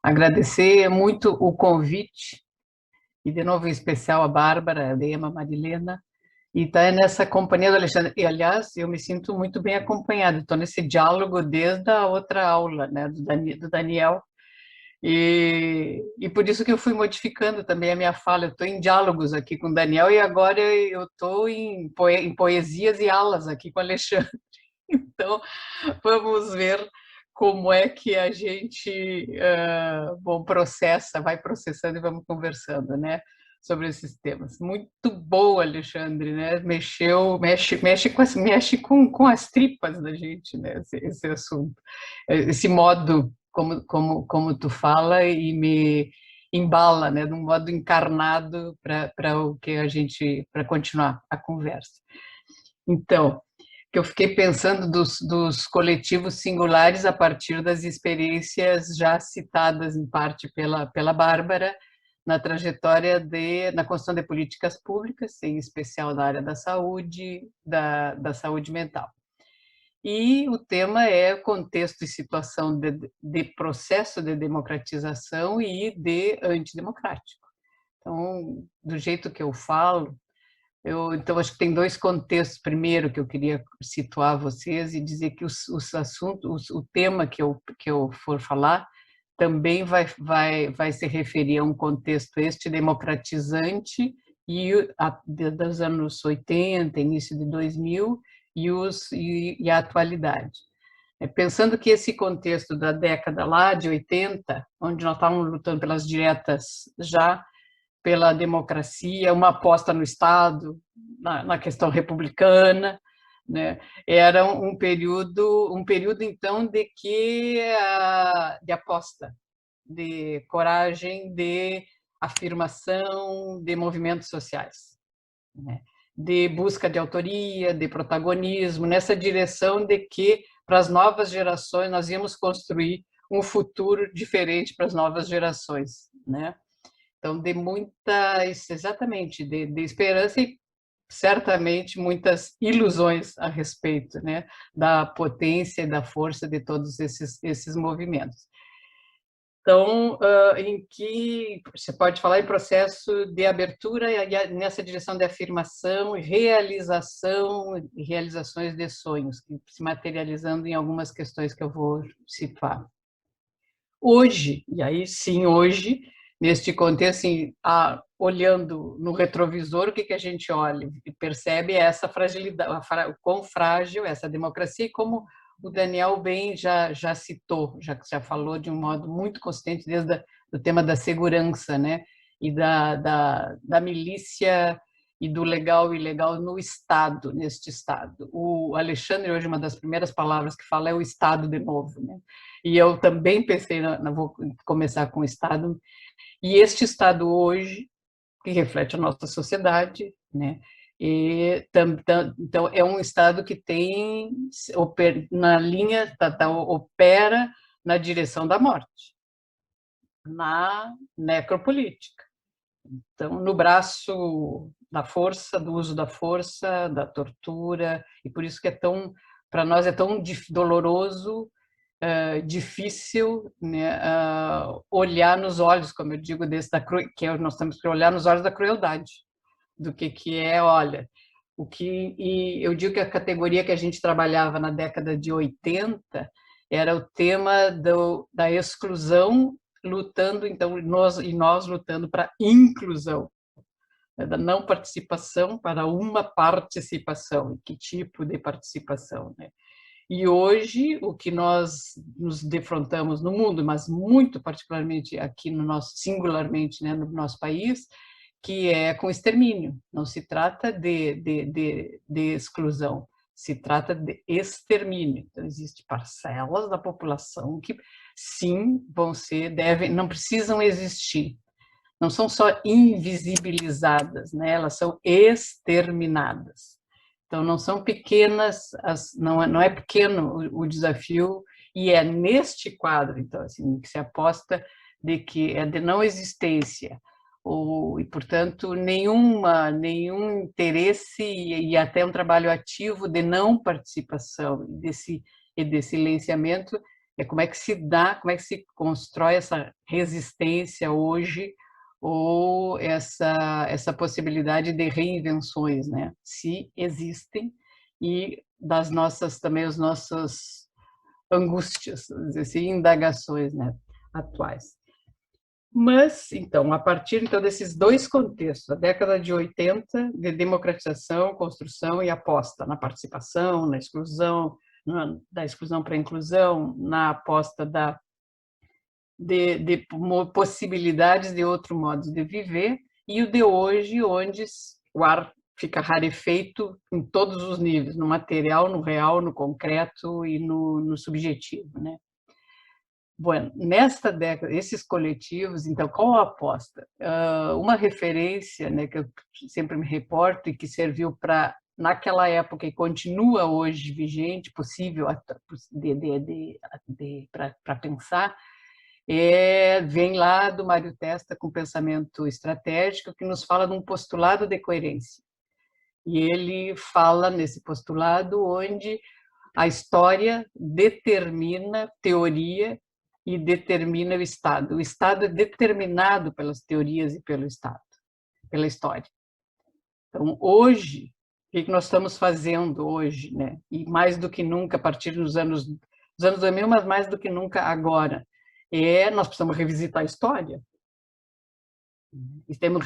Agradecer muito o convite e, de novo, em especial a Bárbara, a Ema, a Marilena, e estar nessa companhia do Alexandre. E, aliás, eu me sinto muito bem acompanhada, estou nesse diálogo desde a outra aula, né, do Daniel, e por isso que eu fui modificando também a minha fala. Eu estou em diálogos aqui com o Daniel e agora eu estou em poesias e alas aqui com o Alexandre. Então, vamos ver como é que a gente vai processando e vamos conversando, né, sobre esses temas. Muito bom, Alexandre, né? Mexe com as tripas da gente, né, esse assunto. Esse modo como tu fala e me embala, né, de um modo encarnado para continuar a conversa. Então, que eu fiquei pensando dos coletivos singulares a partir das experiências já citadas em parte pela Bárbara na trajetória na construção de políticas públicas, em especial na área da saúde mental. E o tema é contexto e situação de processo de democratização e de antidemocrático. Então, do jeito que eu falo, então, acho que tem dois contextos. Primeiro, que eu queria situar vocês e dizer que os assuntos, o tema que eu for falar, também vai se referir a um contexto democratizante dos anos 80, início de 2000 e a atualidade. Pensando que esse contexto da década lá de 80, onde nós estávamos lutando pelas diretas já, pela democracia, uma aposta no Estado, na questão republicana, né? Era um período então de aposta, de coragem, de afirmação de movimentos sociais, né? De busca de autoria, de protagonismo, nessa direção de que para as novas gerações nós íamos construir um futuro diferente para as novas gerações, né? Então, de muita, exatamente, de esperança e certamente muitas ilusões a respeito, né, da potência e da força de todos esses movimentos. Então, em que você pode falar em processo de abertura nessa direção de afirmação e realizações de sonhos, se materializando em algumas questões que eu vou citar. Hoje, e aí sim, hoje, neste contexto, assim, olhando no retrovisor, o que a gente olha e percebe essa fragilidade, o quão frágil essa democracia, e como o Daniel bem já citou, já falou de um modo muito consistente desde o tema da segurança, né, e da milícia e do legal e ilegal no Estado, neste Estado. O Alexandre, hoje, uma das primeiras palavras que fala é o Estado de novo, né? E eu também pensei, vou começar com o Estado, e este Estado hoje, que reflete a nossa sociedade, né? E, então, é um Estado que tem, na linha, opera na direção da morte, na necropolítica. Então, no braço da força, do uso da força, da tortura, e por isso que para nós é tão doloroso, difícil, né, olhar nos olhos, como eu digo, nós temos que olhar nos olhos da crueldade, do que é, olha, e eu digo que a categoria que a gente trabalhava na década de 80 era o tema da exclusão, lutando, então, nós lutando para inclusão, né, da não participação para uma participação. Que tipo de participação, né? E hoje, o que nós nos defrontamos no mundo, mas muito particularmente aqui singularmente, né, no nosso país, que é com extermínio. Não se trata de exclusão, se trata de extermínio. Então, existem parcelas da população que, sim, não precisam existir. Não são só invisibilizadas, né? Elas são exterminadas. Então, não são pequenas, não é pequeno o desafio, e é neste quadro, então, assim, que se aposta de que é de não existência, e, portanto, nenhum interesse e até um trabalho ativo de não participação e de silenciamento, como é que se constrói essa resistência hoje, ou essa possibilidade de reinvenções, né? Se existem, e também as nossas angústias, dizer assim, indagações, né, atuais. Mas, então, a partir desses dois contextos, a década de 80, de democratização, construção e aposta na participação, na exclusão, da exclusão para a inclusão, na aposta de possibilidades de outro modo de viver, e o de hoje, onde o ar fica rarefeito em todos os níveis, no material, no real, no concreto e no subjetivo, né? Bom, nesta década, esses coletivos, então, qual a aposta? Uma referência, né, que eu sempre me reporto e que serviu para, naquela época e continua hoje vigente, possível para pensar, vem lá do Mário Testa com pensamento estratégico, que nos fala de um postulado de coerência. E ele fala nesse postulado onde a história determina teoria e determina o Estado. O Estado é determinado pelas teorias e pelo Estado, pela história. Então, hoje, o que nós estamos fazendo hoje, né? E mais do que nunca, a partir dos anos 2000, mas mais do que nunca agora, nós precisamos revisitar a história. E temos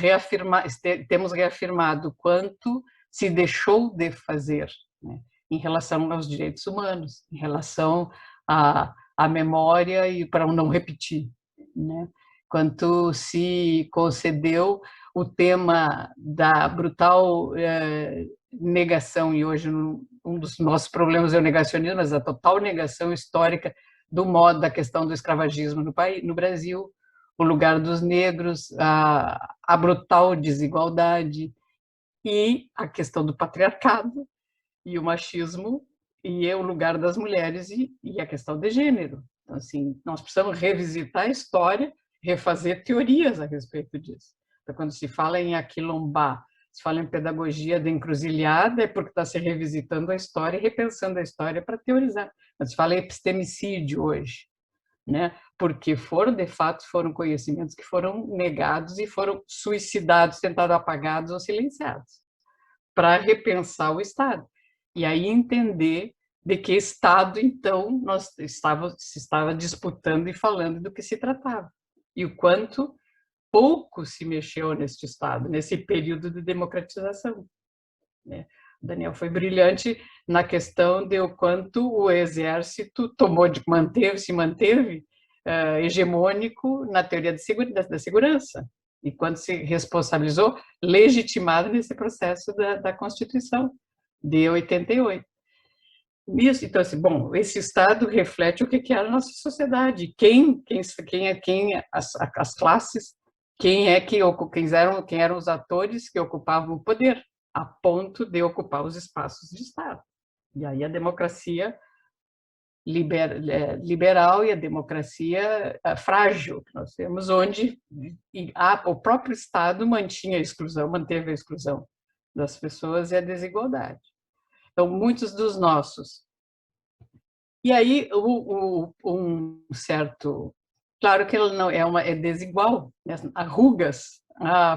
reafirmado quanto se deixou de fazer, né? em relação aos direitos humanos, em relação à memória e para não repetir, né? Quanto se concedeu o tema da brutal negação, e hoje um dos nossos problemas é o negacionismo, mas a total negação histórica do modo da questão do escravagismo no Brasil, o lugar dos negros, a brutal desigualdade e a questão do patriarcado e o machismo e o lugar das mulheres e a questão de gênero. Então, assim, nós precisamos revisitar a história, refazer teorias a respeito disso. Então, quando se fala em aquilombar, se fala em pedagogia da encruzilhada, é porque está se revisitando a história e repensando a história para teorizar. Quando se fala em epistemicídio hoje, né? Porque de fato, foram conhecimentos que foram negados e foram suicidados, tentados apagados ou silenciados, para repensar o Estado. E aí entender de que Estado, então, se estava disputando e falando do que se tratava. E o quanto pouco se mexeu neste Estado, nesse período de democratização, né? O Daniel foi brilhante na questão de o quanto o exército se manteve hegemônico na teoria da segurança, e quando se responsabilizou, legitimado nesse processo da Constituição de 88. Isso, então, assim, bom, esse Estado reflete o que é a nossa sociedade, quem as classes, quem eram os atores que ocupavam o poder, a ponto de ocupar os espaços de Estado. E aí a democracia liberal e a democracia frágil que nós temos, onde o próprio Estado manteve a exclusão das pessoas e a desigualdade. Então, muitos dos nossos. E aí, um certo... Claro que ele não é desigual, né? Rugas,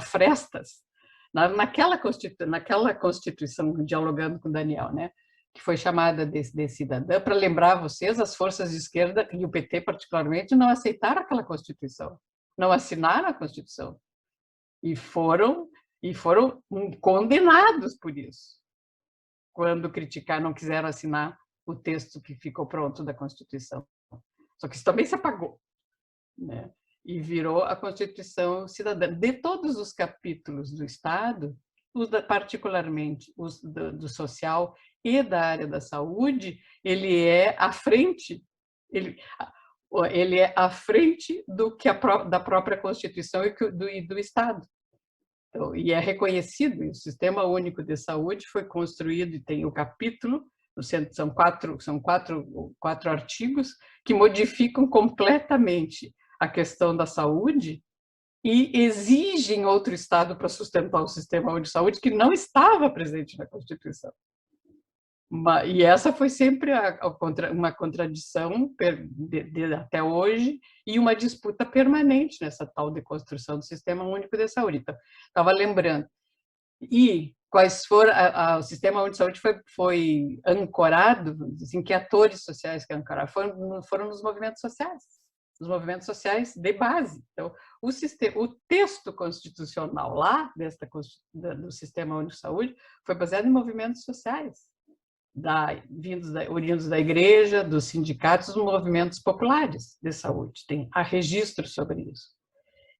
frestas, naquela Constituição, dialogando com o Daniel, né? Que foi chamada de cidadã, para lembrar vocês, as forças de esquerda, e o PT particularmente, não aceitaram aquela Constituição, não assinaram a Constituição, e foram condenados por isso, quando não quiseram assinar o texto que ficou pronto da Constituição. Só que isso também se apagou, né? E virou a Constituição Cidadã. De todos os capítulos do Estado, particularmente os do social e da área da saúde, ele é à frente, ele é à frente da própria Constituição e do Estado. Então, e é reconhecido, o Sistema Único de Saúde foi construído e tem o capítulo, são quatro artigos que modificam completamente a questão da saúde e exigem outro Estado para sustentar o Sistema Único de Saúde que não estava presente na Constituição. E essa foi sempre uma contradição até hoje e uma disputa permanente nessa tal de construção do Sistema Único de Saúde. Então, estava lembrando. E quais foram... O Sistema Único de Saúde foi ancorado, assim, que atores sociais que ancoraram foram nos movimentos sociais. Os movimentos sociais de base. Então, o texto constitucional lá, do Sistema Único de Saúde, foi baseado em movimentos sociais, oriundos da igreja, dos sindicatos, dos movimentos populares de saúde. Tem registro sobre isso.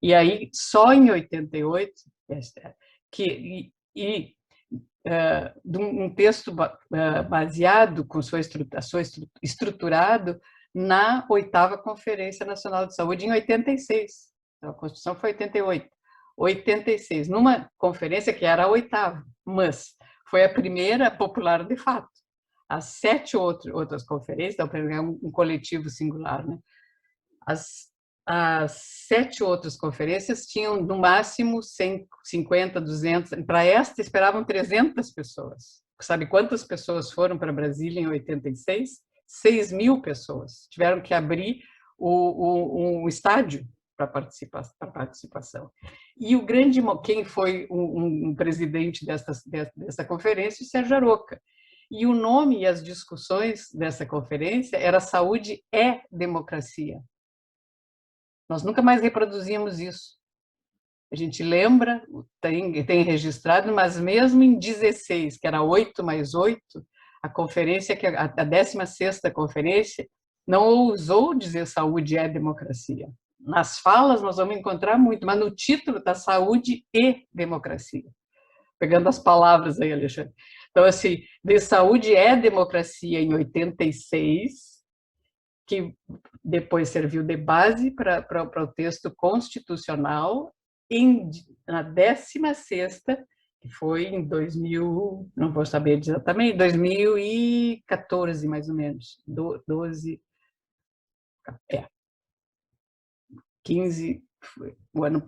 E aí, só em 88, um texto baseado, estruturado, na 8ª Conferência Nacional de Saúde, em 86. Então, a Constituição foi 88. 86, numa conferência que era a 8ª, mas foi a primeira popular de fato. As 7 outras conferências, então, para pegar um coletivo singular, né? As 7 outras conferências tinham, no máximo, 150, 200. Para esta, esperavam 300 pessoas. Sabe quantas pessoas foram para Brasília em 86? 6.000 pessoas. Tiveram que abrir um estádio para participação. E quem foi um presidente dessa conferência? O Sérgio Aroca. E o nome e as discussões dessa conferência era Saúde é Democracia. Nós nunca mais reproduzimos isso. A gente lembra, tem registrado, mas mesmo em 16, que era 8 mais 8, a conferência, a 16ª conferência, não ousou dizer saúde é democracia. Nas falas nós vamos encontrar muito, mas no título está saúde e democracia. Pegando as palavras aí, Alexandre. Então, assim, de saúde é democracia em 86, que depois serviu de base para o texto constitucional, na 16ª, que foi em 2000, não vou saber exatamente, 2014, mais ou menos, 12, 15, o ano,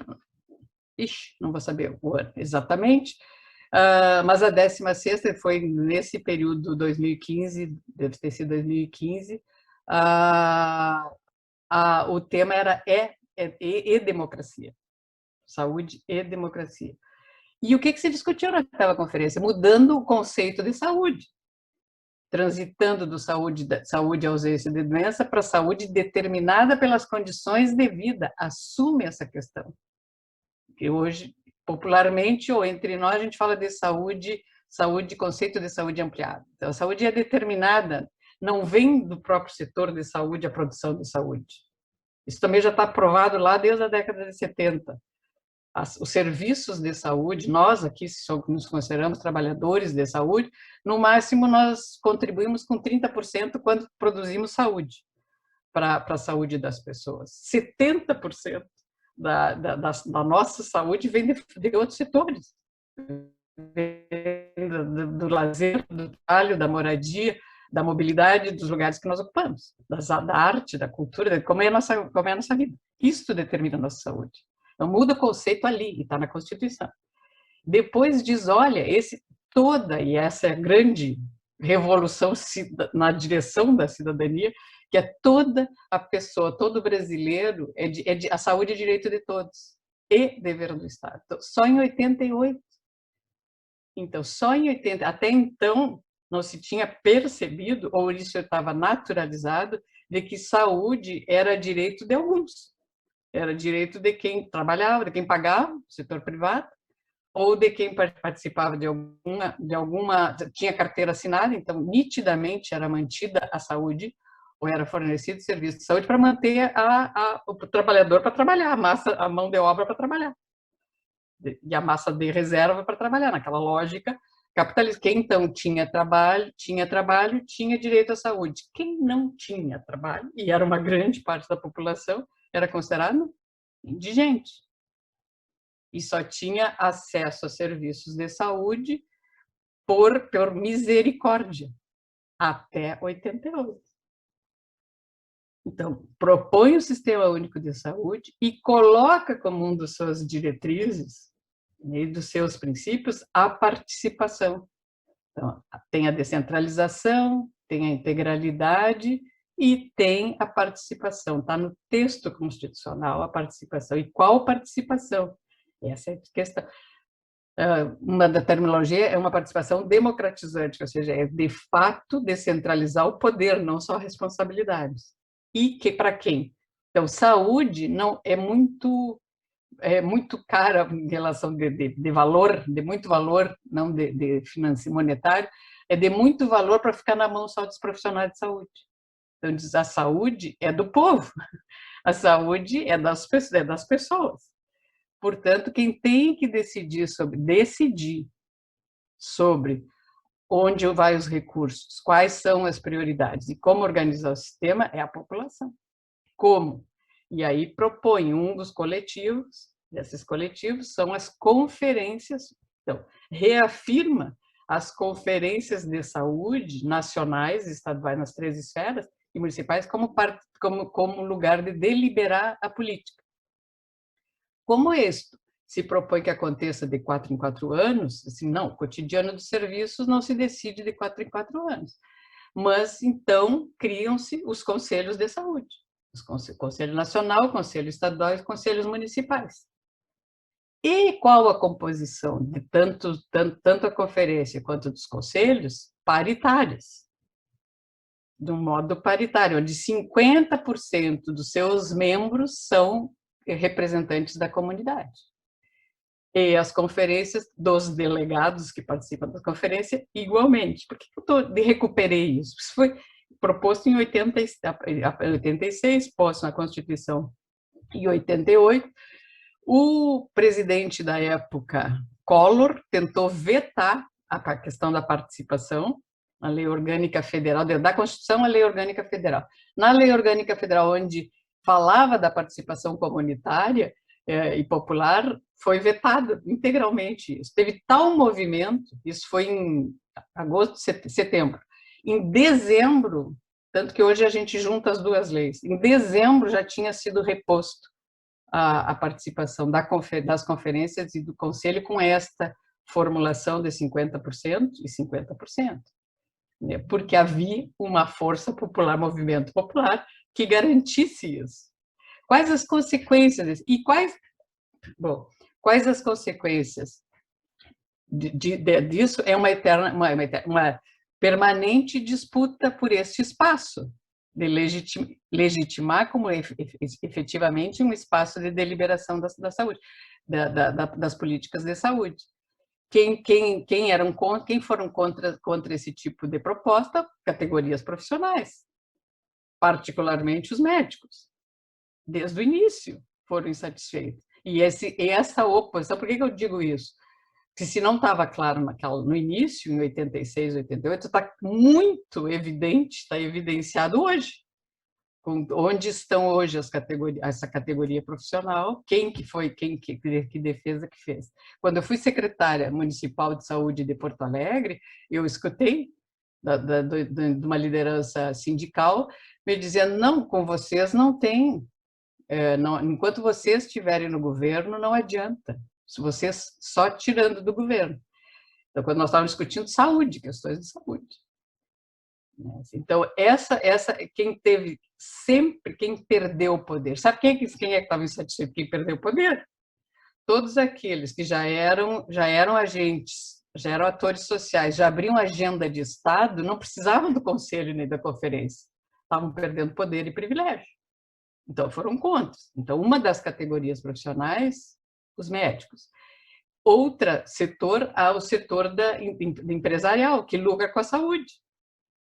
não vou saber o ano exatamente, mas a 16ª foi nesse período 2015, deve ter sido 2015, o tema era democracia, saúde e democracia. E o que se discutiu naquela conferência? Mudando o conceito de saúde, transitando do saúde ausência de doença para saúde determinada pelas condições de vida. Assume essa questão. Que hoje, popularmente, ou entre nós, a gente fala de saúde, conceito de saúde ampliado. Então, a saúde é determinada, não vem do próprio setor de saúde a produção de saúde. Isso também já está provado lá desde a década de 70. Os serviços de saúde, nós aqui nos consideramos trabalhadores de saúde, no máximo nós contribuímos com 30% quando produzimos saúde, para a saúde das pessoas. 70% da nossa saúde vem de outros setores, do lazer, do trabalho, da moradia, da mobilidade dos lugares que nós ocupamos, da arte, da cultura, como é a nossa vida. Isso determina a nossa saúde. Então, muda o conceito ali, e está na Constituição. Depois diz, olha, e essa é a grande revolução na direção da cidadania, que é toda a pessoa, todo brasileiro, a saúde é direito de todos, e dever do Estado. Então, só em 88. Então, até então, não se tinha percebido, ou isso estava naturalizado, de que saúde era direito de alguns. Era direito de quem trabalhava, de quem pagava, setor privado, ou de quem participava de alguma, tinha carteira assinada, então nitidamente era mantida a saúde, ou era fornecido serviço de saúde para manter o trabalhador para trabalhar, a mão de obra para trabalhar, e a massa de reserva para trabalhar, naquela lógica capitalista. Quem então tinha trabalho, tinha direito à saúde. Quem não tinha trabalho, e era uma grande parte da população, era considerado indigente. E só tinha acesso a serviços de saúde por misericórdia, até 88. Então, propõe o Sistema Único de Saúde e coloca como uma das suas diretrizes, e dos seus princípios, a participação. Então, tem a descentralização, tem a integralidade e tem a participação. Está no texto constitucional a participação. E qual participação? Essa é a questão. Uma da terminologia é uma participação democratizante, ou seja, é de fato descentralizar o poder, não só responsabilidades. E para quem? Então, saúde não é muito cara em relação de valor, de muito valor, não de financeiro monetário, é de muito valor para ficar na mão só dos profissionais de saúde. Então, diz, a saúde é do povo, a saúde é das pessoas. Portanto, quem tem que decidir sobre onde vai os recursos, quais são as prioridades e como organizar o sistema é a população. Como? E aí propõe um dos coletivos, desses coletivos são as conferências, então, reafirma as conferências de saúde nacionais, estaduais, nas 3 esferas, e municipais como lugar de deliberar a política. Como isto se propõe que aconteça de 4 em 4 anos, assim, não, o cotidiano dos serviços não se decide de 4 em 4 anos, mas então criam-se os conselhos de saúde. O Conselho Nacional, o Conselho Estadual e os Conselhos Municipais. E qual a composição de tanto a conferência quanto dos conselhos? Paritárias. De um modo paritário, onde 50% dos seus membros são representantes da comunidade. E as conferências dos delegados que participam da conferência, igualmente. Por que eu recuperei isso? Isso foi proposto em 86, posto na Constituição em 88. O presidente da época, Collor, tentou vetar a questão da participação, a Lei Orgânica Federal, da Constituição à Lei Orgânica Federal. Na Lei Orgânica Federal, onde falava da participação comunitária e popular, foi vetado integralmente isso. Teve tal movimento, isso foi em agosto, setembro. Em dezembro, tanto que hoje a gente junta as duas leis, em dezembro já tinha sido reposto a participação das conferências e do Conselho com esta formulação de 50% e 50%, né? Porque havia uma força popular, movimento popular, que garantisse isso. Quais as consequências? E quais as consequências disso? É uma permanente disputa por este espaço, de legitimar como efetivamente um espaço de deliberação da saúde, das políticas de saúde. Quem foram contra esse tipo de proposta? Categorias profissionais, particularmente os médicos. Desde o início foram insatisfeitos. E essa oposição, por que eu digo isso? Porque se não estava claro no início, em 86, 88, está muito evidente, está evidenciado hoje. Onde estão hoje essa categoria profissional, quem que defesa que fez. Quando eu fui secretária municipal de saúde de Porto Alegre, eu escutei de uma liderança sindical me dizendo, não, com vocês não tem, enquanto vocês estiverem no governo, não adianta, se vocês só tirando do governo. Então, quando nós estávamos discutindo saúde, questões de saúde. Então, quem perdeu o poder, sabe quem é que estava insatisfeito? Quem perdeu o poder? Todos aqueles que já eram agentes, já eram atores sociais, já abriam agenda de Estado, não precisavam do conselho nem da conferência, estavam perdendo poder e privilégio. Então, foram contra. Então, uma das categorias profissionais, os médicos. Outra setor, o setor empresarial, que lucra com a saúde,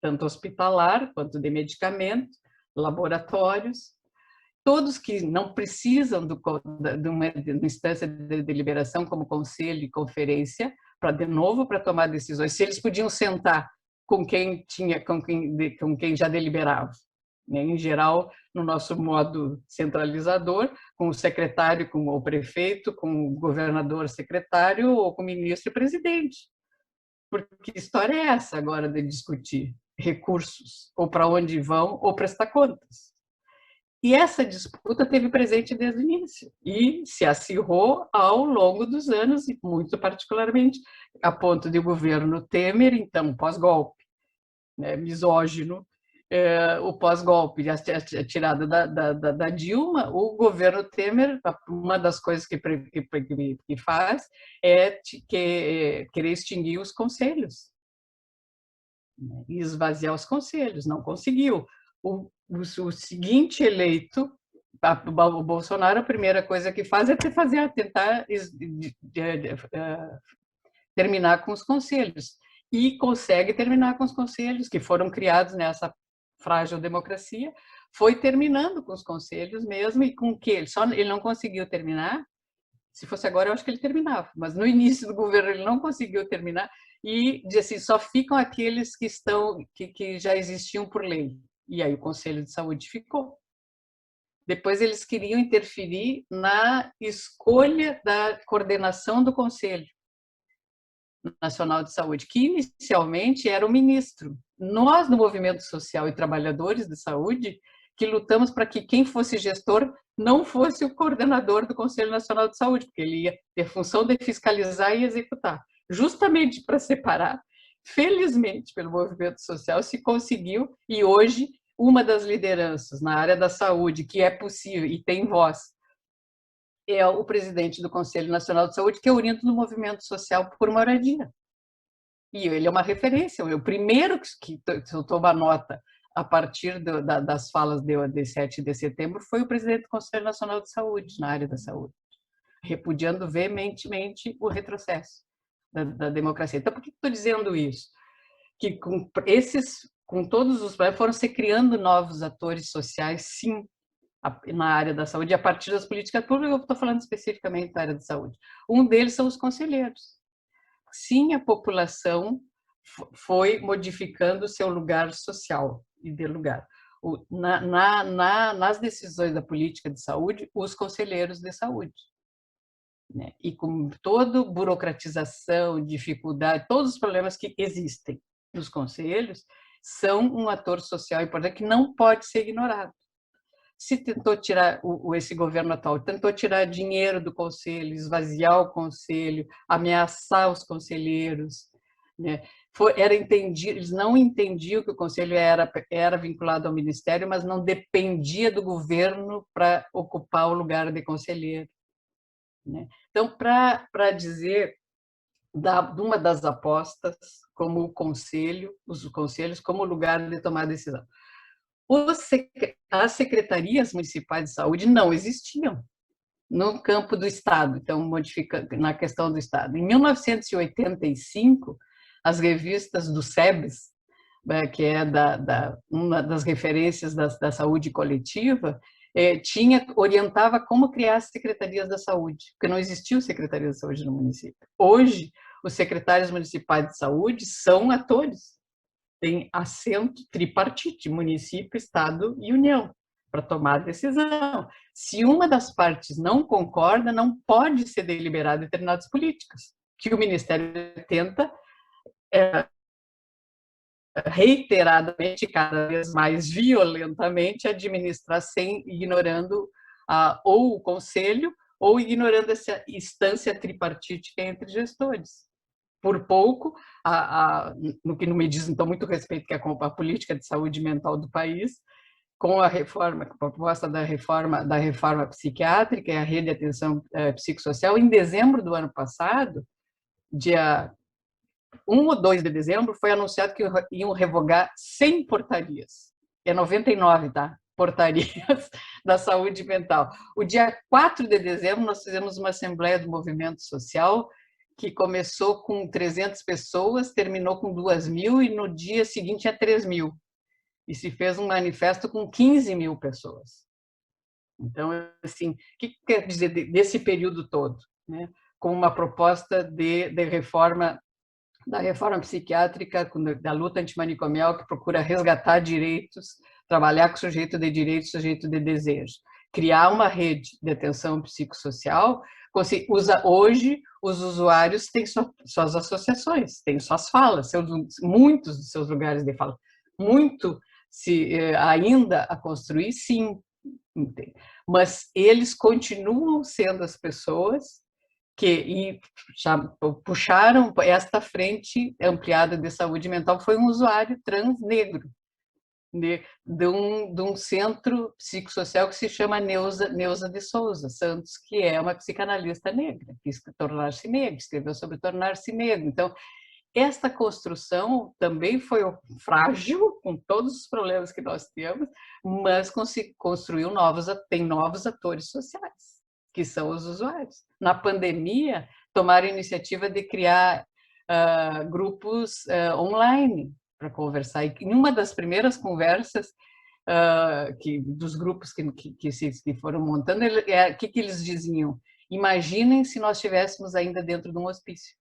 tanto hospitalar quanto de medicamento, laboratórios, todos que não precisam de uma instância de deliberação como conselho e conferência, para tomar decisões, se eles podiam sentar com quem já deliberava, né? Em geral, no nosso modo centralizador, com o secretário, com o prefeito, com o governador secretário ou com o ministro e presidente. Porque que história é essa agora de discutir recursos, ou para onde vão, ou prestar contas? E essa disputa teve presente desde o início e se acirrou ao longo dos anos, e muito particularmente a ponto de o governo Temer, então pós-golpe, né, misógino, o pós-golpe, a tirada da Dilma, o governo Temer, uma das coisas que faz é querer extinguir os conselhos e esvaziar os conselhos. Não conseguiu. O seguinte eleito, o Bolsonaro, a primeira coisa que faz é tentar terminar com os conselhos. E consegue terminar com os conselhos, que foram criados nessa frágil democracia, foi terminando com os conselhos mesmo, e com que ele não conseguiu terminar. Se fosse agora, eu acho que ele terminava, mas no início do governo ele não conseguiu terminar, e diz assim, só ficam aqueles que já existiam por lei. E aí o Conselho de Saúde ficou. Depois eles queriam interferir na escolha da coordenação do Conselho Nacional de Saúde, que inicialmente era o ministro. Nós, do Movimento Social e Trabalhadores de Saúde, que lutamos para que quem fosse gestor não fosse o coordenador do Conselho Nacional de Saúde, porque ele ia ter função de fiscalizar e executar, justamente para separar. Felizmente, pelo movimento social, se conseguiu, e hoje uma das lideranças na área da saúde, que é possível e tem voz, é o presidente do Conselho Nacional de Saúde, que é oriundo do movimento social por moradia. E ele é uma referência, o primeiro que soltou uma nota a partir das falas de 7 de setembro foi o presidente do Conselho Nacional de Saúde, na área da saúde, repudiando veementemente o retrocesso da democracia. Então, por que estou dizendo isso? Que com todos os problemas, foram se criando novos atores sociais, sim, na área da saúde, a partir das políticas públicas. Eu estou falando especificamente da área da saúde. Um deles são os conselheiros. Sim, a população foi modificando seu lugar social e de lugar. Nas decisões da política de saúde, os conselheiros de saúde, né? E com toda burocratização, dificuldade, todos os problemas que existem nos conselhos, são um ator social importante que não pode ser ignorado. Se tentou tirar, esse governo atual tentou tirar dinheiro do conselho, esvaziar o conselho, ameaçar os conselheiros, né? Eles não entendiam que o conselho era vinculado ao ministério, mas não dependia do governo para ocupar o lugar de conselheiro, né? Então, para dizer de uma das apostas como o conselho, os conselhos como lugar de tomar decisão. As secretarias municipais de saúde não existiam no campo do Estado, então, modificando na questão do Estado. Em 1985, as revistas do SEBS, que é uma das referências da saúde coletiva, orientava como criar as secretarias da saúde, porque não existiam secretarias de saúde no município. Hoje, os secretários municipais de saúde são atores, têm assento tripartite, município, Estado e União, para tomar decisão. Se uma das partes não concorda, não pode ser deliberado determinadas políticas, que o Ministério tenta reiteradamente, cada vez mais violentamente, administrar ignorando ou o conselho ou ignorando essa instância tripartítica entre gestores. Por pouco, no que não me diz então muito respeito, que é a política de saúde mental do país, com a proposta da reforma psiquiátrica e a rede de atenção psicossocial, em dezembro do ano passado, dia 1 ou 2 de dezembro, foi anunciado que iam revogar 100 portarias. É 99, tá? Portarias da saúde mental. O dia 4 de dezembro, nós fizemos uma assembleia do movimento social, que começou com 300 pessoas, terminou com 2.000 e no dia seguinte tinha 3.000. E se fez um manifesto com 15.000 pessoas. Então, assim, o que quer dizer desse período todo, né? Com uma proposta de reforma, da reforma psiquiátrica, da luta antimanicomial, que procura resgatar direitos, trabalhar com o sujeito de direito, sujeito de desejo, criar uma rede de atenção psicossocial. Hoje, os usuários têm suas associações, têm suas falas, muitos dos seus lugares de fala. Muito ainda a construir, sim, mas eles continuam sendo as pessoas que puxaram esta frente ampliada de saúde mental. Foi um usuário trans negro de um centro psicossocial que se chama Neuza de Souza Santos, que é uma psicanalista negra, quis tornar-se negra, escreveu sobre tornar-se negro. Então, esta construção também foi frágil, com todos os problemas que nós temos, mas tem novos atores sociais, que são os usuários. Na pandemia, tomaram a iniciativa de criar grupos online para conversar. E em uma das primeiras conversas dos grupos que foram montando, o que eles diziam? Imaginem se nós estivéssemos ainda dentro de um hospício.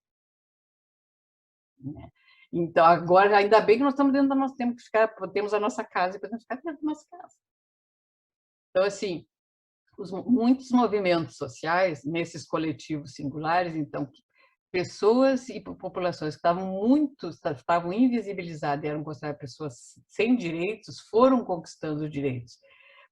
Então, agora, ainda bem que nós estamos dentro da nossa, temos a nossa casa e podemos ficar dentro da nossa casa. Então, assim, muitos movimentos sociais, nesses coletivos singulares, então, pessoas e populações que estavam invisibilizadas e eram consideradas pessoas sem direitos, foram conquistando os direitos.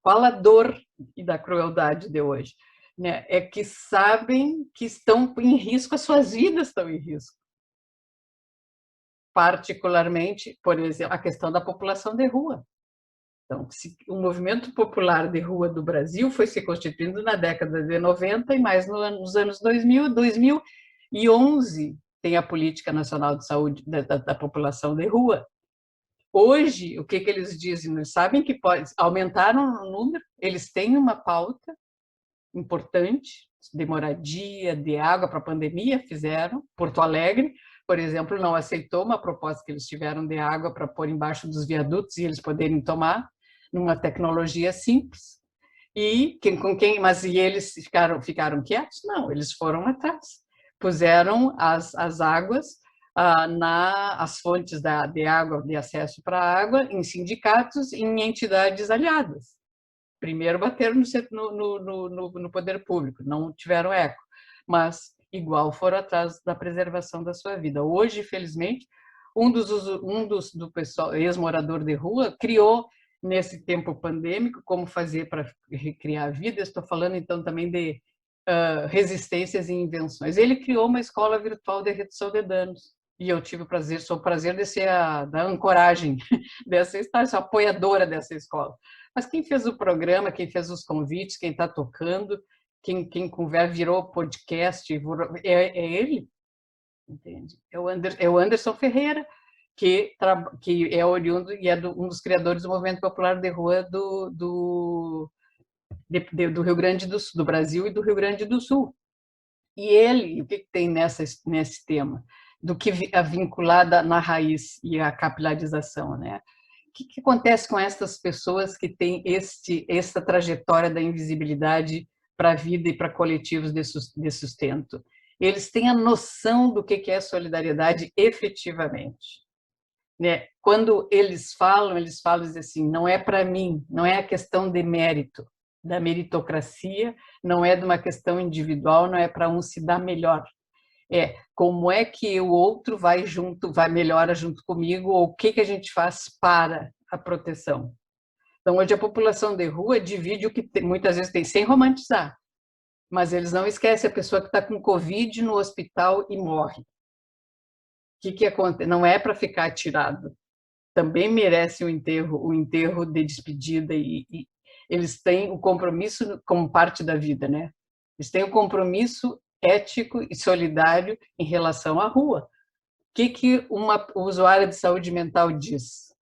Qual a dor e da crueldade de hoje? Né? É que sabem que estão em risco, as suas vidas estão em risco. Particularmente, por exemplo, a questão da população de rua. Então, o movimento popular de rua do Brasil foi se constituindo na década de 90 e mais nos anos 2000, 2011 tem a Política Nacional de Saúde da População de Rua. Hoje, o que eles dizem? Eles sabem que aumentaram o número, eles têm uma pauta importante, de moradia, de água para a pandemia, fizeram. Porto Alegre, por exemplo, não aceitou uma proposta que eles tiveram de água para pôr embaixo dos viadutos e eles poderem tomar, numa tecnologia simples. Mas eles ficaram quietos? Não, eles foram atrás. Puseram as águas, as fontes de água, de acesso para a água, em sindicatos, em entidades aliadas. Primeiro bateram no poder público, não tiveram eco, mas igual foram atrás da preservação da sua vida. Hoje, felizmente, do pessoal, ex-morador de rua, criou, nesse tempo pandêmico, como fazer para recriar a vida. Estou falando, então, também de resistências e invenções. Ele criou uma escola virtual de redução de danos, e eu tive o prazer de ser da ancoragem dessa história, sou apoiadora dessa escola. Mas quem fez o programa, quem fez os convites, quem está tocando, quem virou podcast, é ele, entende? É o Anderson Ferreira, que é oriundo e é um dos criadores do Movimento Popular de Rua do Rio Grande do Sul, do Brasil e do Rio Grande do Sul. E ele, o que tem nesse tema? Do que vinculada na raiz e a capilarização, né? O que acontece com essas pessoas que têm essa trajetória da invisibilidade para a vida e para coletivos de sustento? Eles têm a noção do que é solidariedade efetivamente, né? Quando eles falam assim, não é para mim, não é a questão de mérito, da meritocracia, não é de uma questão individual, não é para um se dar melhor. É como é que o outro melhora junto comigo, ou o que a gente faz para a proteção. Então, hoje a população de rua divide o que muitas vezes tem, sem romantizar, mas eles não esquecem a pessoa que está com Covid no hospital e morre. O que acontece? Não é para ficar atirado. Também merece um enterro de despedida, e eles têm o compromisso como parte da vida, né? Eles têm o compromisso ético e solidário em relação à rua. O que uma usuária de saúde mental diz?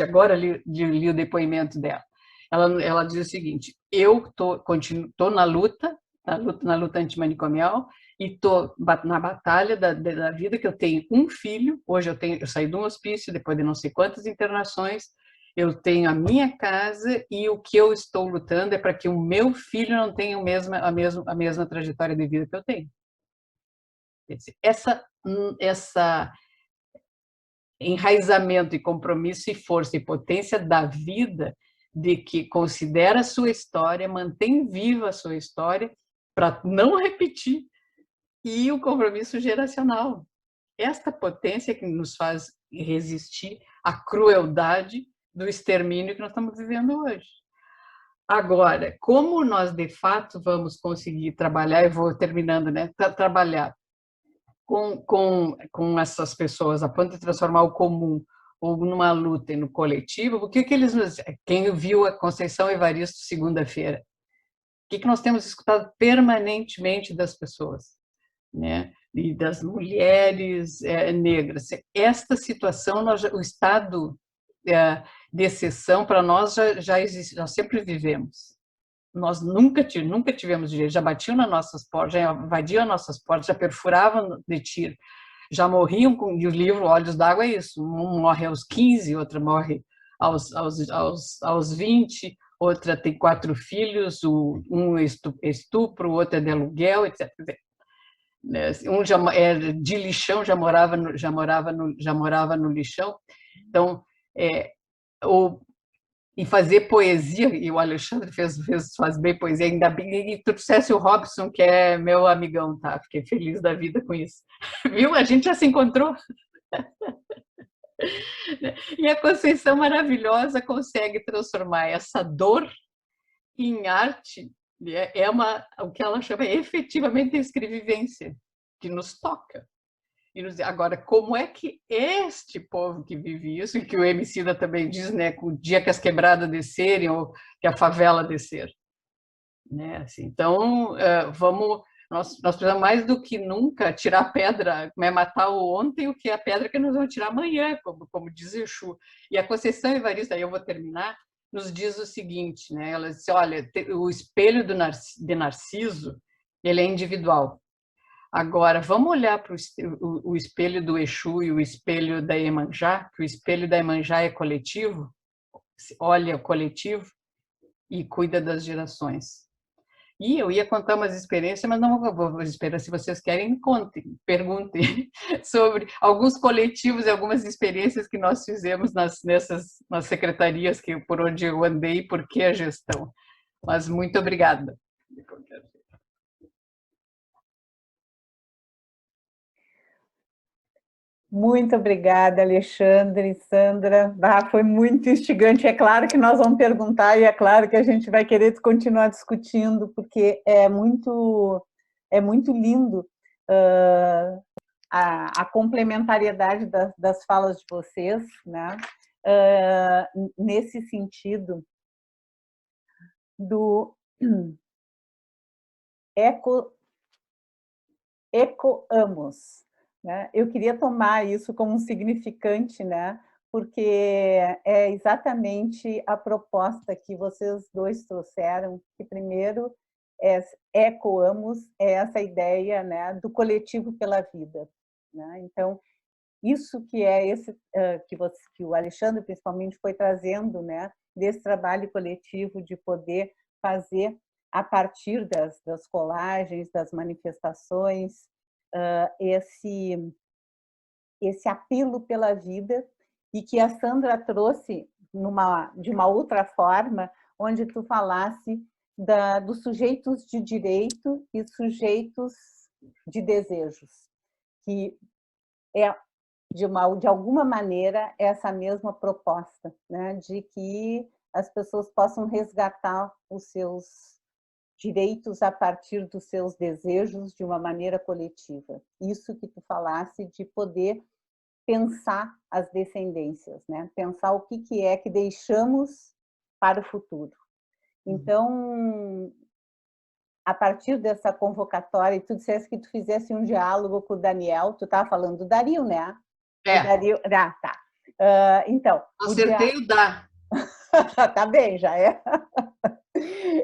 Agora li o depoimento dela. Ela diz o seguinte: eu estou na luta antimanicomial, e estou na batalha da vida, que eu tenho um filho. Hoje eu saí de um hospício depois de não sei quantas internações, eu tenho a minha casa, e o que eu estou lutando é para que o meu filho não tenha a mesma trajetória de vida que eu tenho. Quer dizer, essa enraizamento e compromisso e força e potência da vida, de que considera a sua história, mantém viva a sua história para não repetir, e o compromisso geracional. Esta potência que nos faz resistir à crueldade do extermínio que nós estamos vivendo hoje. Agora, como nós de fato vamos conseguir trabalhar, e vou terminando, né? Trabalhar com essas pessoas, a ponto de transformar o comum ou numa luta e no coletivo, o que eles nos... Quem viu a Conceição Evaristo segunda-feira, o que nós temos escutado permanentemente das pessoas, né? E das mulheres negras. Esta situação, o estado de exceção, para nós já existe, nós sempre vivemos. Nós nunca tivemos direito, já batiam nas nossas portas, já invadiam as nossas portas, já perfuravam de tiro, já morriam e o livro Olhos d'Água é isso: um morre aos 15, outra morre aos 20, outra tem 4 filhos, um estupro, o outro é de aluguel, etc. Um de lixão, já morava no lixão. Então, e fazer poesia, e o Alexandre faz bem poesia, ainda bem que tu trouxesse o Robson, que é meu amigão, tá? Fiquei feliz da vida com isso. Viu? A gente já se encontrou. E a Conceição maravilhosa consegue transformar essa dor em arte. O que ela chama efetivamente de escrevivência, que nos toca. Agora, como é que este povo que vive isso, e que o Emicida também diz, né, com o dia que as quebradas descerem, ou que a favela descer, né? Assim, então, nós precisamos mais do que nunca tirar a pedra, matar o ontem, o que é a pedra que nós vamos tirar amanhã, como diz Exu. E a Conceição Evaristo, aí eu vou terminar, nos diz o seguinte, né? Ela diz: olha, o espelho de Narciso, ele é individual. Agora, vamos olhar para o espelho do Exu e o espelho da Iemanjá, que o espelho da Iemanjá é coletivo, olha o coletivo e cuida das gerações. E eu ia contar umas experiências, mas não vou esperar. Se vocês querem, me contem, perguntem sobre alguns coletivos e algumas experiências que nós fizemos nas secretarias por onde eu andei, porque a gestão. Mas muito obrigada. Muito obrigada, Alexandre, Sandra. Foi muito instigante. É claro que nós vamos perguntar e é claro que a gente vai querer continuar discutindo, porque é muito lindo a complementariedade das falas de vocês, né? Nesse sentido do ecoamos. Né? Eu queria tomar isso como um significante, né? Porque é exatamente a proposta que vocês dois trouxeram, que primeiro ecoamos essa ideia, né, do coletivo pela vida. Né? Então, isso que é esse que o Alexandre principalmente foi trazendo, né, desse trabalho coletivo de poder fazer a partir das colagens, das manifestações, esse apelo pela vida, e que a Sandra trouxe de uma outra forma, onde tu falasse dos sujeitos de direito e sujeitos de desejos, que é, de alguma maneira, essa mesma proposta, né, de que as pessoas possam resgatar os seus direitos a partir dos seus desejos de uma maneira coletiva. Isso que tu falasse de poder pensar as descendências, né? Pensar o que é que deixamos para o futuro. Então, a partir dessa convocatória, e tu disseste que tu fizesse um diálogo com o Daniel, tu estava falando do Dario, né? É. O Dario, tá. Então, acertei o dá. Tá bem, já é.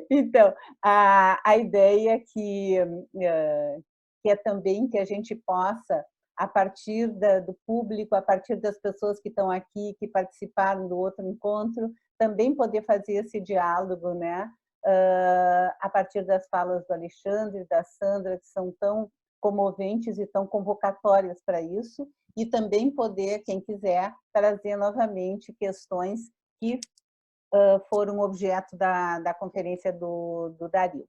Então, a ideia que é também que a gente possa, a partir do público, a partir das pessoas que estão aqui, que participaram do outro encontro, também poder fazer esse diálogo, né? A partir das falas do Alexandre, da Sandra, que são tão comoventes e tão convocatórias para isso, e também poder, quem quiser, trazer novamente questões que foram objeto da conferência do Dario.